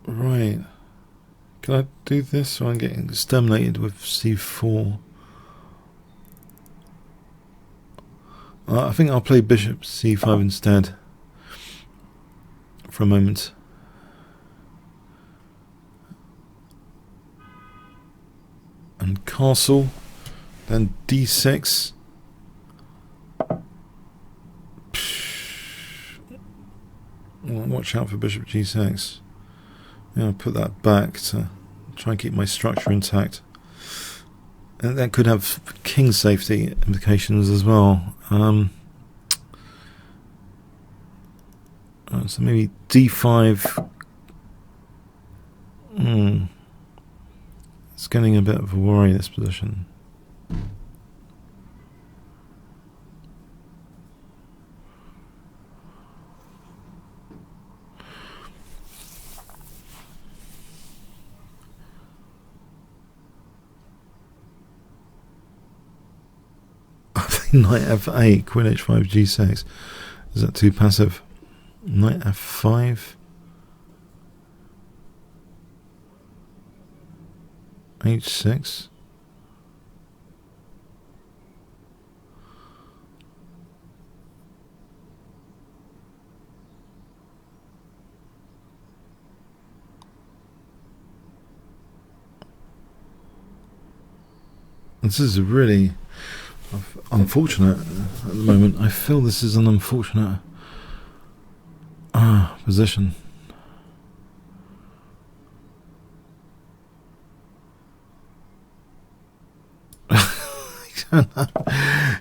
Right. Can I do this or I'm getting exterminated with c4? I think I'll play bishop c5 instead for a moment. And castle, then d6. Watch out for bishop g6. Yeah, I'll put that back to try and keep my structure intact. And that could have king safety implications as well. So maybe d5. It's getting a bit of a worry, this position. Knight f8, queen h5, g6. Is that too passive? Knight f5. H6. This is really unfortunate at the moment. I feel this is an unfortunate position.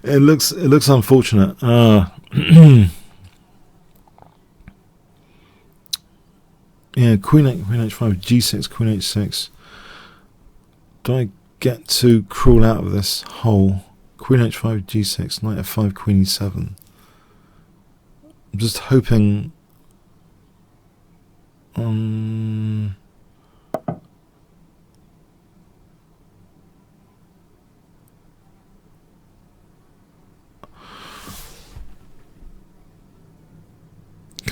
It looks unfortunate. Yeah, Queen H5, G6, Queen H6. Do I get to crawl out of this hole? Queen H5, G6, Knight F5, Queen E7. I'm just hoping can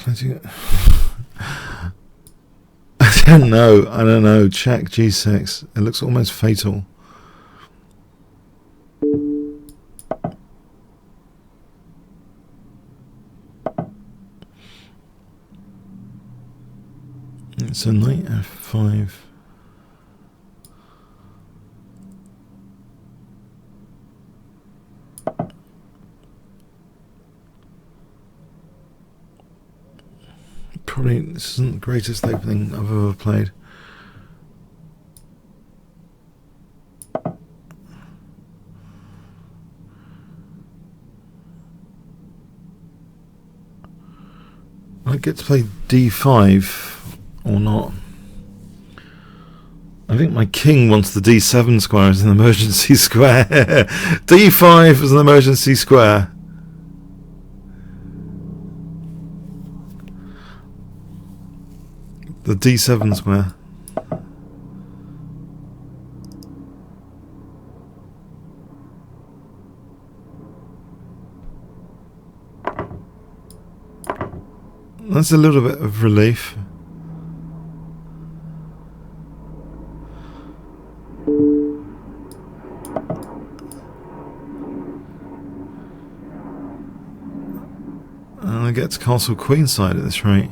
I do it? I don't know. Check G6. It looks almost fatal. It's a Knight F5. Probably this isn't the greatest opening I've ever played. I get to play D5 or not. I think my king wants the D7 square as an emergency square. D5 as an emergency square. The D7 square. That's a little bit of relief. And I get to castle queenside at this rate.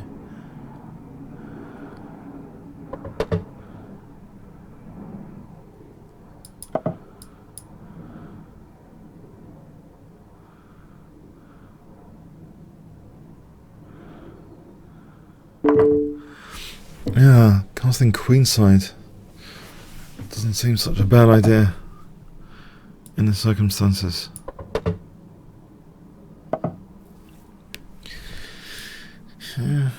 Yeah, casting queenside doesn't seem such a bad idea in the circumstances. Yeah.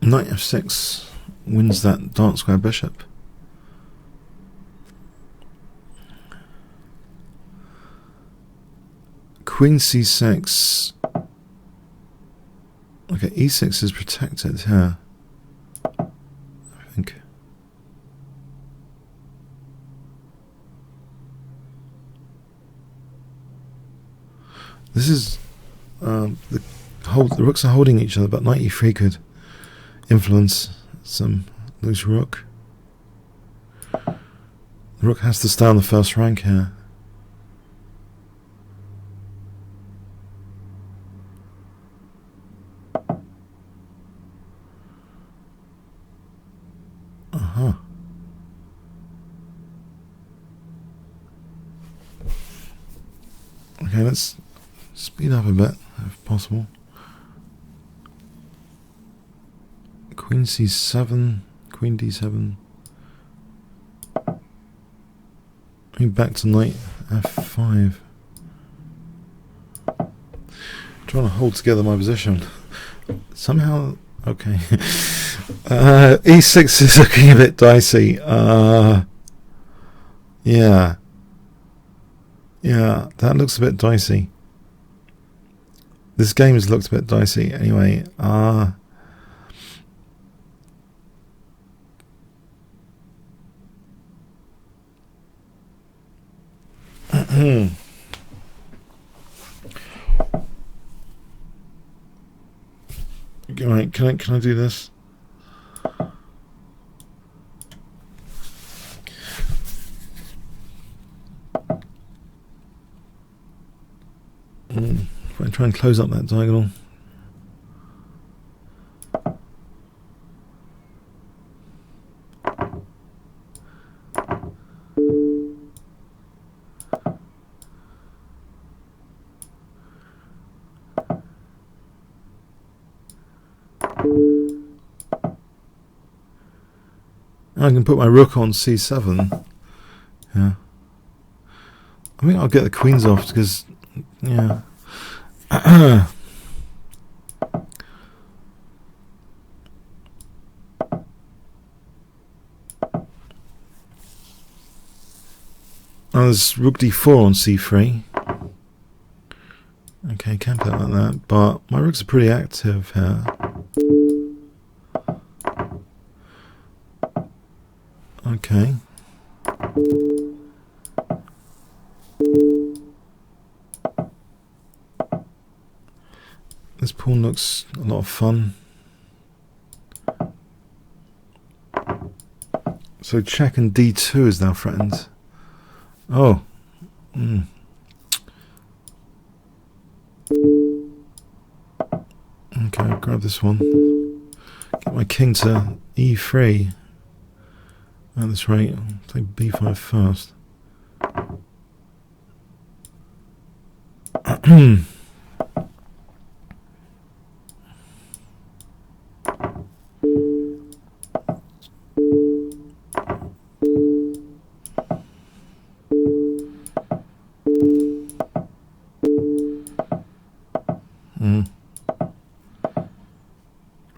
Knight F6 wins that dark square bishop. Queen C6. Okay, E6 is protected here, I think. This is the rooks are holding each other, but Knight E3 could influence some loose rook. The rook has to stay on the first rank here. Okay, let's speed up a bit if possible. Queen C7, Queen D7. Back to Knight F5. Trying to hold together my position. Somehow, okay. E6 is looking a bit dicey. Yeah. Yeah, that looks a bit dicey. This game has looked a bit dicey anyway. Alright, can I do this? If I try and close up that diagonal. I can put my rook on c7. Yeah. I think I'll get the queens off because, yeah. Oh, there's rook d4 on c3. Okay, can't play it like that, but my rooks are pretty active here. Okay. This pawn looks a lot of fun. So check and d2 is now threatened. Oh. Okay, I'll grab this one. Get my king to e3. At this rate, I'll take b5 first.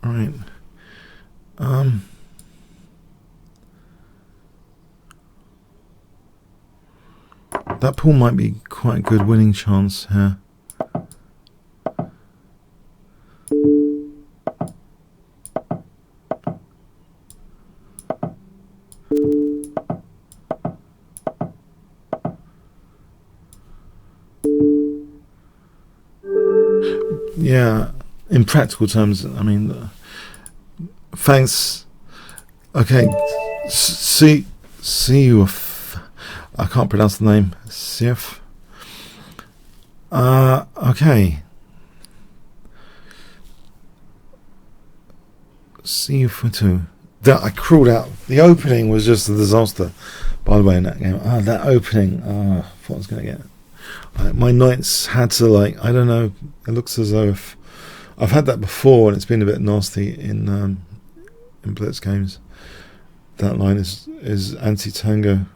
Right. That pawn might be quite a good winning chance here. Yeah, in practical terms, I mean, thanks. Okay, see you. I can't pronounce the name. Sif. Okay. See you for two. That I crawled out. The opening was just a disaster. By the way, in that game, that opening. I thought I was going to get. My knights had to I don't know. It looks as though if I've had that before, and it's been a bit nasty in Blitz games. That line is anti-tango.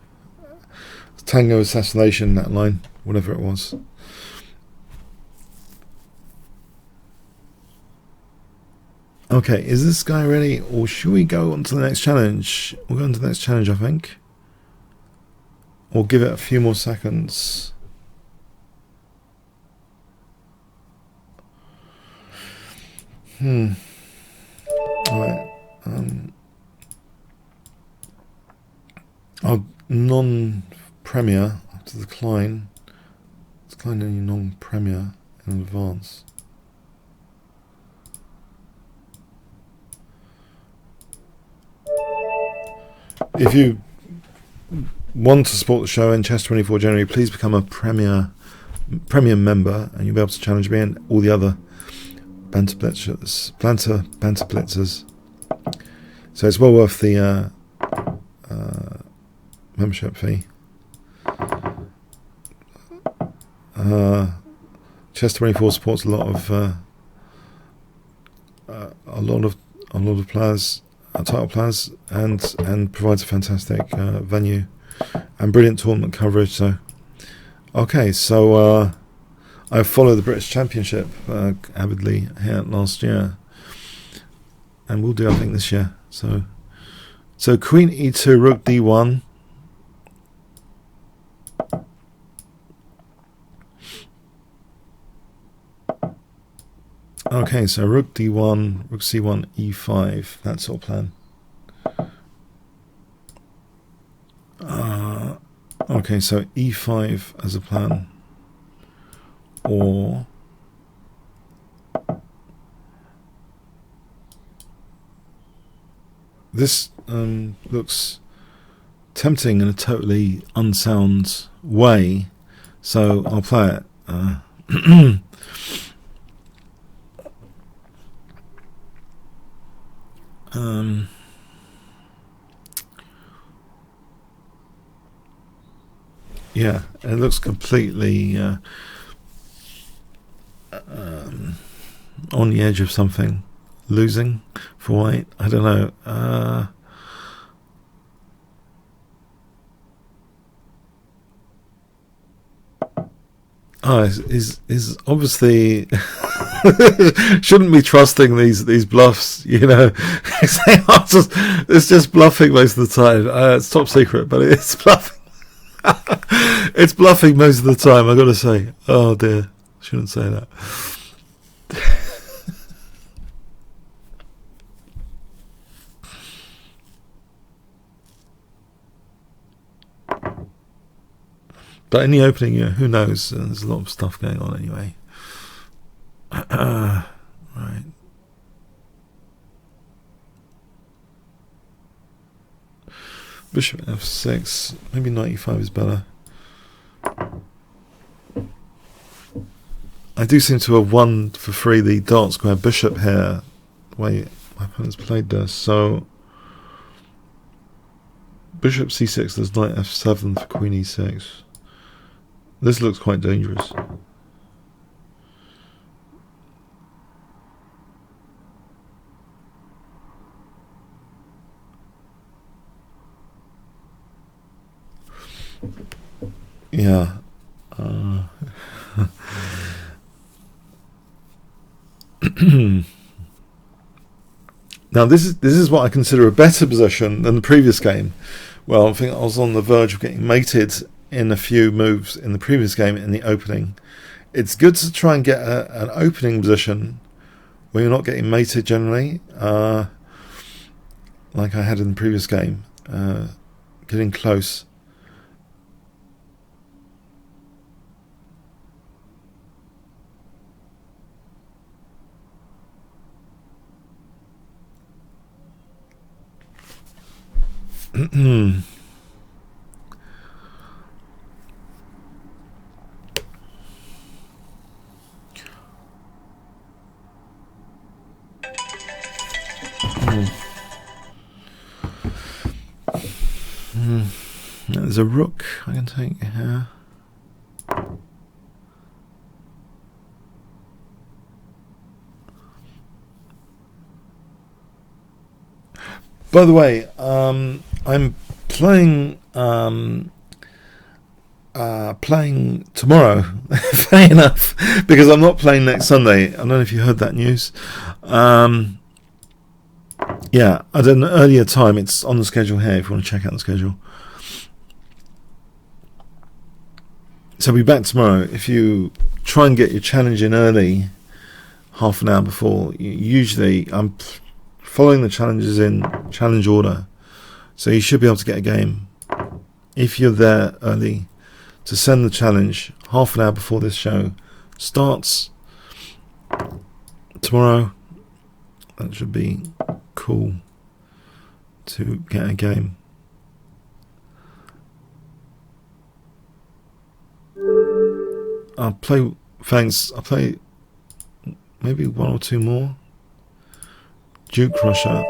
Tango assassination, that line, whatever it was. Okay, is this guy ready, or should we go on to the next challenge? We'll go on to the next challenge, I think. Or give it a few more seconds. Alright. I'll non-premier to decline. Decline any non-premier in advance. If you want to support the show in Chess 24 January, please become a premium member, and you'll be able to challenge me and all the other Banter Blitzers. So it's well worth the membership fee. Chess 24 supports a lot of players, title players, and provides a fantastic venue and brilliant tournament coverage. So, okay, so I followed the British Championship avidly here last year, and we'll do, I think, this year. So Queen E2, Rook D1. Okay, so Rook D1, Rook C1, E5, that sort of plan. Okay, so E5 as a plan, or this looks tempting in a totally unsound way, so I'll play it. Yeah, it looks completely on the edge of something, losing for white. I don't know. Is obviously shouldn't be trusting these bluffs, you know. It's just bluffing most of the time. It's top secret, but it's bluffing. It's bluffing most of the time, I gotta say. Oh dear, shouldn't say that. But in the opening, yeah, who knows? There's a lot of stuff going on anyway. Right. Bishop f6. Maybe 95 is better. I do seem to have won for free the dark square bishop here, the way my opponent's played this. So bishop c6, there's knight f7 for queen e6. This looks quite dangerous. Yeah. Now this is what I consider a better position than the previous game. Well, I think I was on the verge of getting mated in a few moves in the previous game in the opening. It's good to try and get an opening position where you're not getting mated generally, like I had in the previous game, getting close. There's a rook I can take here. By the way, I'm playing tomorrow, fair enough, because I'm not playing next Sunday. I don't know if you heard that news. Yeah, at an earlier time. It's on the schedule here if you want to check out the schedule. So I'll be back tomorrow. If you try and get your challenge in early, half an hour before, usually I'm following the challenges in challenge order, so you should be able to get a game if you're there early to send the challenge half an hour before this show starts tomorrow. That should be cool to get a game. I'll play, thanks, I'll play maybe one or two more. Kingscrusher.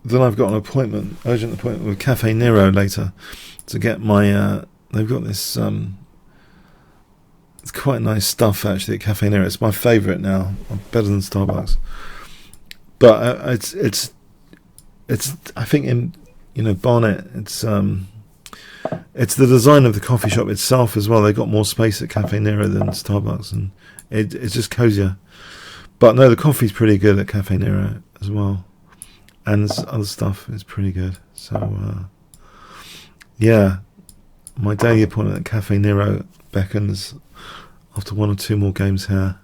Then I've got an urgent appointment with Cafe Nero later to get my, they've got this, it's quite nice stuff actually at Cafe Nero. It's my favourite now, better than Starbucks. But it's I think in, Barnet, it's the design of the coffee shop itself as well. They've got more space at Cafe Nero than Starbucks, and it's just cozier. But no, the coffee's pretty good at Cafe Nero as well, and this other stuff is pretty good. So yeah, my daily appointment at Cafe Nero beckons after one or two more games here.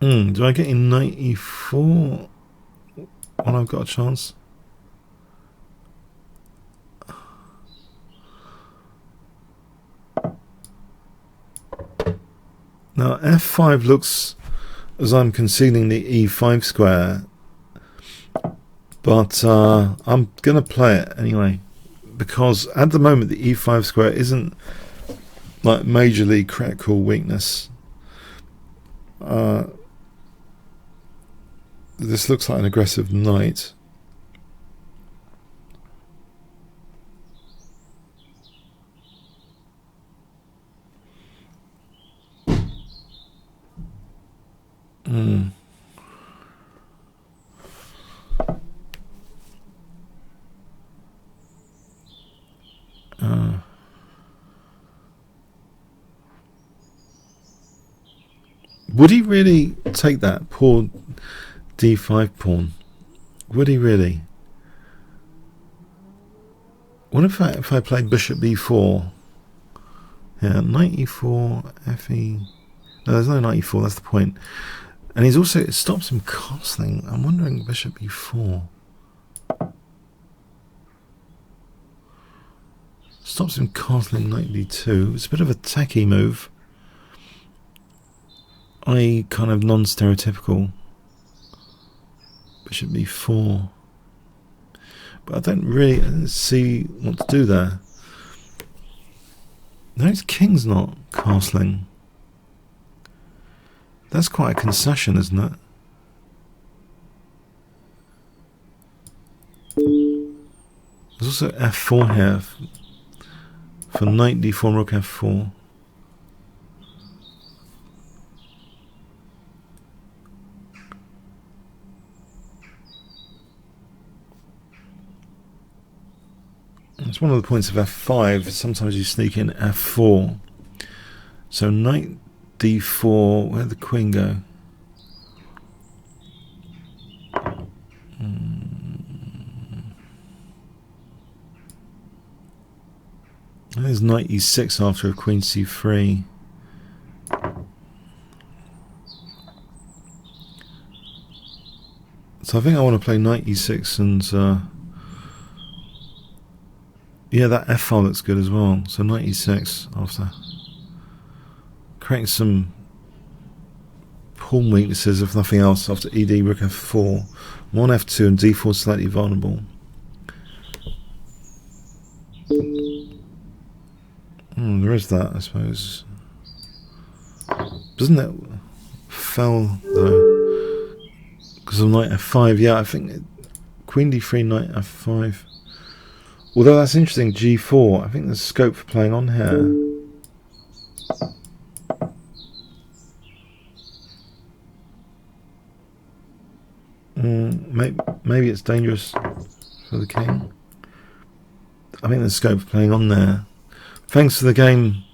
Do I get in knight e4 when I've got a chance? Now f5 looks as I'm conceding the e5 square, but I'm going to play it anyway, because at the moment the e5 square isn't like majorly critical weakness. This looks like an aggressive knight. Would he really take that poor d5 pawn? Would he really? What if I played bishop b4? Yeah, knight e4, fe. No, there's no knight e4. That's the point. And he's also, it stops him castling. I'm wondering bishop e4. Stops him castling knight d2. It's a bit of a tacky move. I kind of non-stereotypical. Bishop b4. But I don't see what to do there. No, his king's not castling. That's quite a concession, isn't it? There's also f4 here for knight d4, rook f4. It's one of the points of f5. Sometimes you sneak in f4. So knight d4. Where'd the queen go? There's knight e6 after a queen c3. So I think I want to play knight e6 and yeah, that f file looks good as well. So knight e6 after creating some pawn weaknesses, if nothing else, after ed, rook f4. I'm on f2 and d4 slightly vulnerable. There is that, I suppose. Doesn't it fell though? Because of knight f5. Yeah, I think queen d3, knight f5. Although that's interesting, g4. I think there's scope for playing on here. Maybe it's dangerous for the king. I think there's scope for playing on there. Thanks for the game,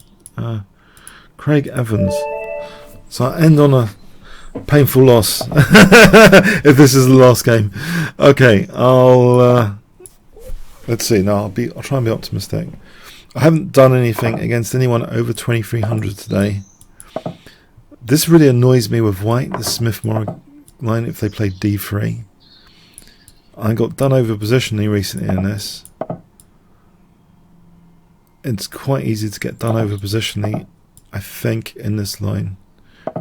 Craig Evans. So I end on a painful loss. If this is the last game. Okay, let's see. No, I'll try and be optimistic. I haven't done anything against anyone over 2300 today. This really annoys me with white, the Smith-Morgan line, if they play d3. I got done over positionally recently in this. It's quite easy to get done over positionally, I think, in this line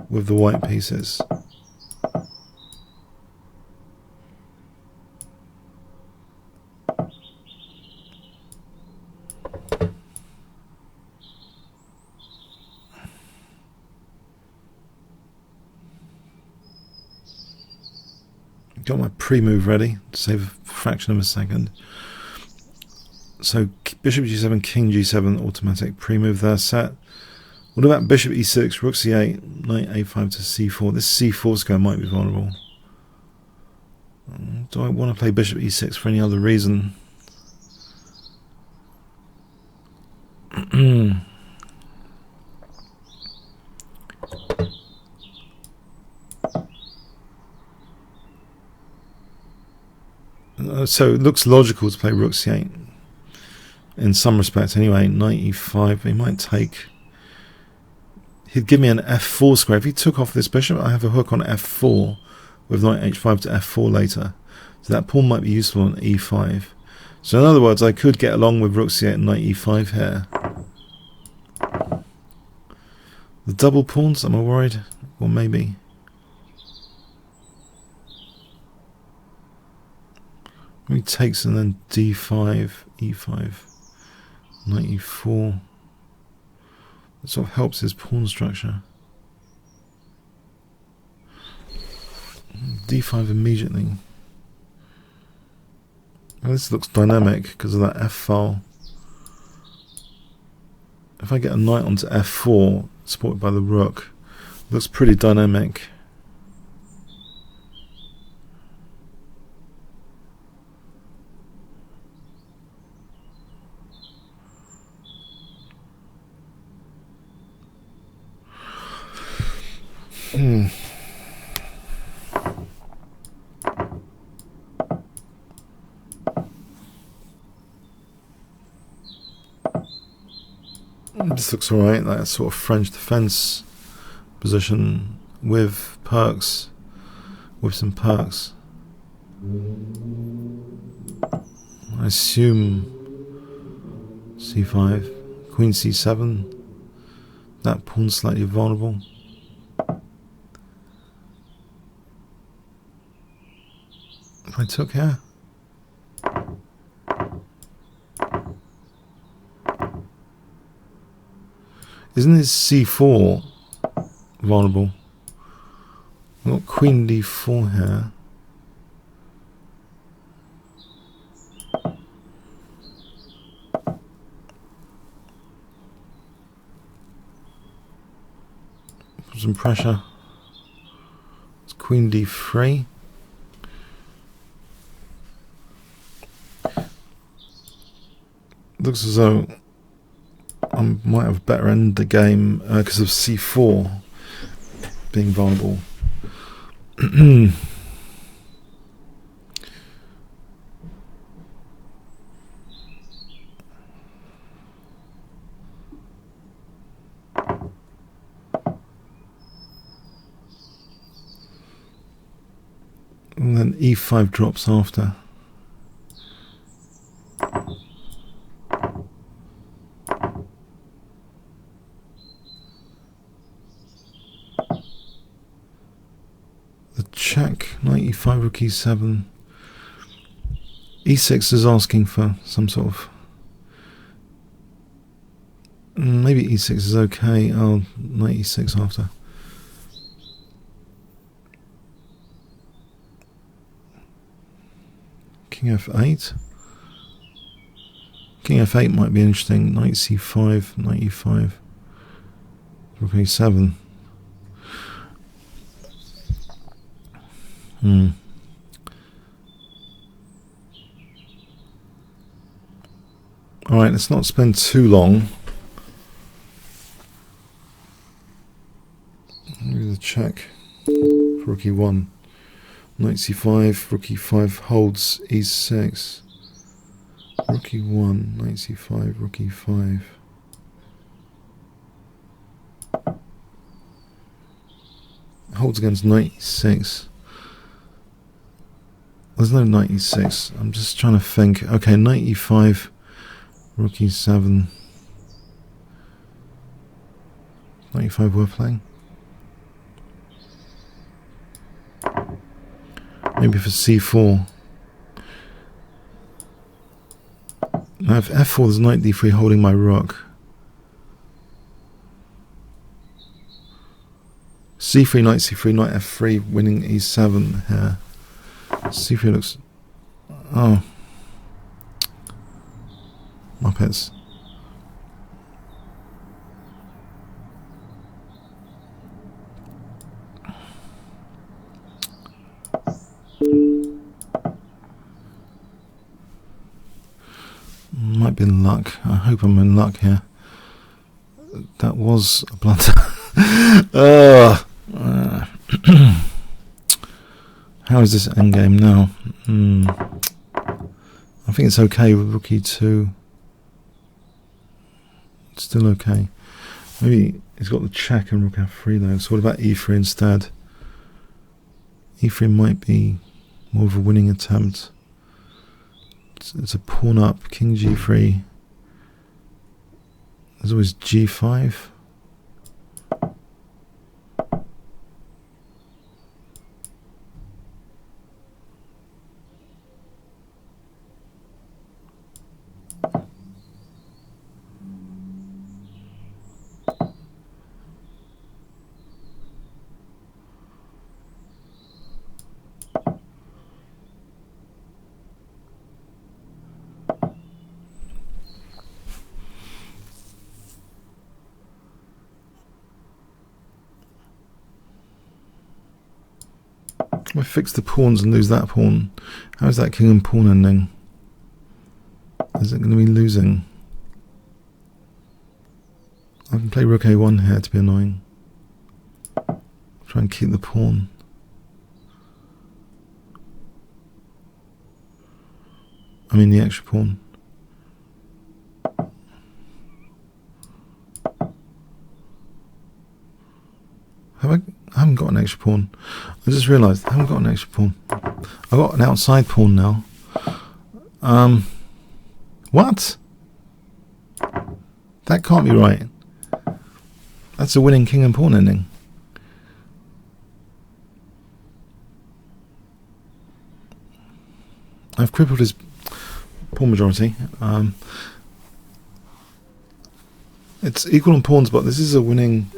with the white pieces. Got my pre-move ready to save a fraction of a second. So bishop g7, king g7, automatic pre-move there set. What about bishop e6, rook c8, knight a5 to c4? This c4 square might be vulnerable. Do I want to play bishop e6 for any other reason? So it looks logical to play rook c8 in some respects anyway. Knight e5, he might take. he'd give me an f4 square. If he took off this bishop, I have a hook on f4 with knight h5 to f4 later. So that pawn might be useful on e5. So in other words, I could get along with rook c8 and knight e5 here. The double pawns, am I worried? Or maybe. He takes and then d5, e5, knight e4. That sort of helps his pawn structure. d5 immediately. Well, this looks dynamic because of that f-file. If I get a knight onto f4, supported by the rook, looks pretty dynamic. This looks alright, like a sort of French defense position with perks, with some perks. I assume c5, queen c7, that pawn's slightly vulnerable. If I took here, isn't his c4 vulnerable? I've got queen d4 here. Put some pressure. It's queen d3. Looks as though I might have a better end of the game because of c4 being vulnerable. And then e5 drops after. Check, knight e5, rook e7. e6 is asking for some sort of... maybe e6 is okay. Oh, knight e6 after. King f8. King f8 might be interesting. Knight c5, knight e5, rook a7. Alright, let's not spend too long. Maybe the check for rook e1. Knight c5, rook e5 holds e6. Rook e1, knight c5, rook e5. Holds against knight e6. There's no knight e6. I'm just trying to think. Okay, knight e5, rook e7. Knight e5 worth playing. Maybe for c4. Now if f4, there's knight d3 holding my rook. c3, knight c3, knight f3, winning e7 here. c3 looks... oh. Muppets. Might be luck. I hope I'm in luck here. That was a blunder. How is this endgame now? I think it's okay with rook e2. It's still okay. Maybe he's got the check and rook f3 though. So what about e3 instead? e3 might be more of a winning attempt. It's a pawn up, king g3. There's always g5. If I fix the pawns and lose that pawn, how is that king and pawn ending? Is it going to be losing? I can play rook a1 here to be annoying. Try and keep the pawn. I mean the extra pawn. I haven't got an extra pawn. I just realised I haven't got an extra pawn. I've got an outside pawn now. What? That can't be right. That's a winning king and pawn ending. I've crippled his pawn majority. It's equal on pawns, but this is a winning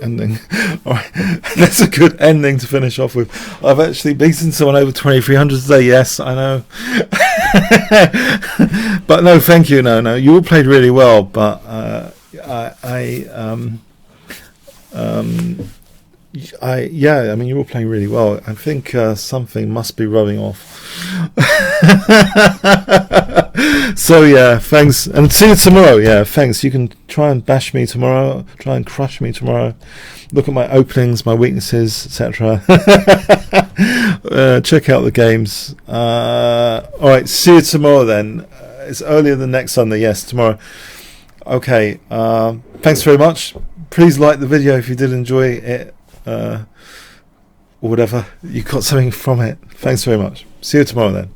ending. Alright, that's a good ending to finish off with. I've actually beaten someone over 2300 today. Yes, I know. But no, thank you. No, you all played really well, but yeah, I mean, you were playing really well. I think something must be rubbing off. So yeah, thanks, and see you tomorrow. Yeah, thanks. You can try and bash me tomorrow, try and crush me tomorrow. Look at my openings, my weaknesses, etc. Check out the games. All right, see you tomorrow then. It's earlier than next Sunday. Yes, tomorrow. Okay. Thanks very much. Please like the video if you did enjoy it. Or whatever, you got something from it. Thanks very much. See you tomorrow then.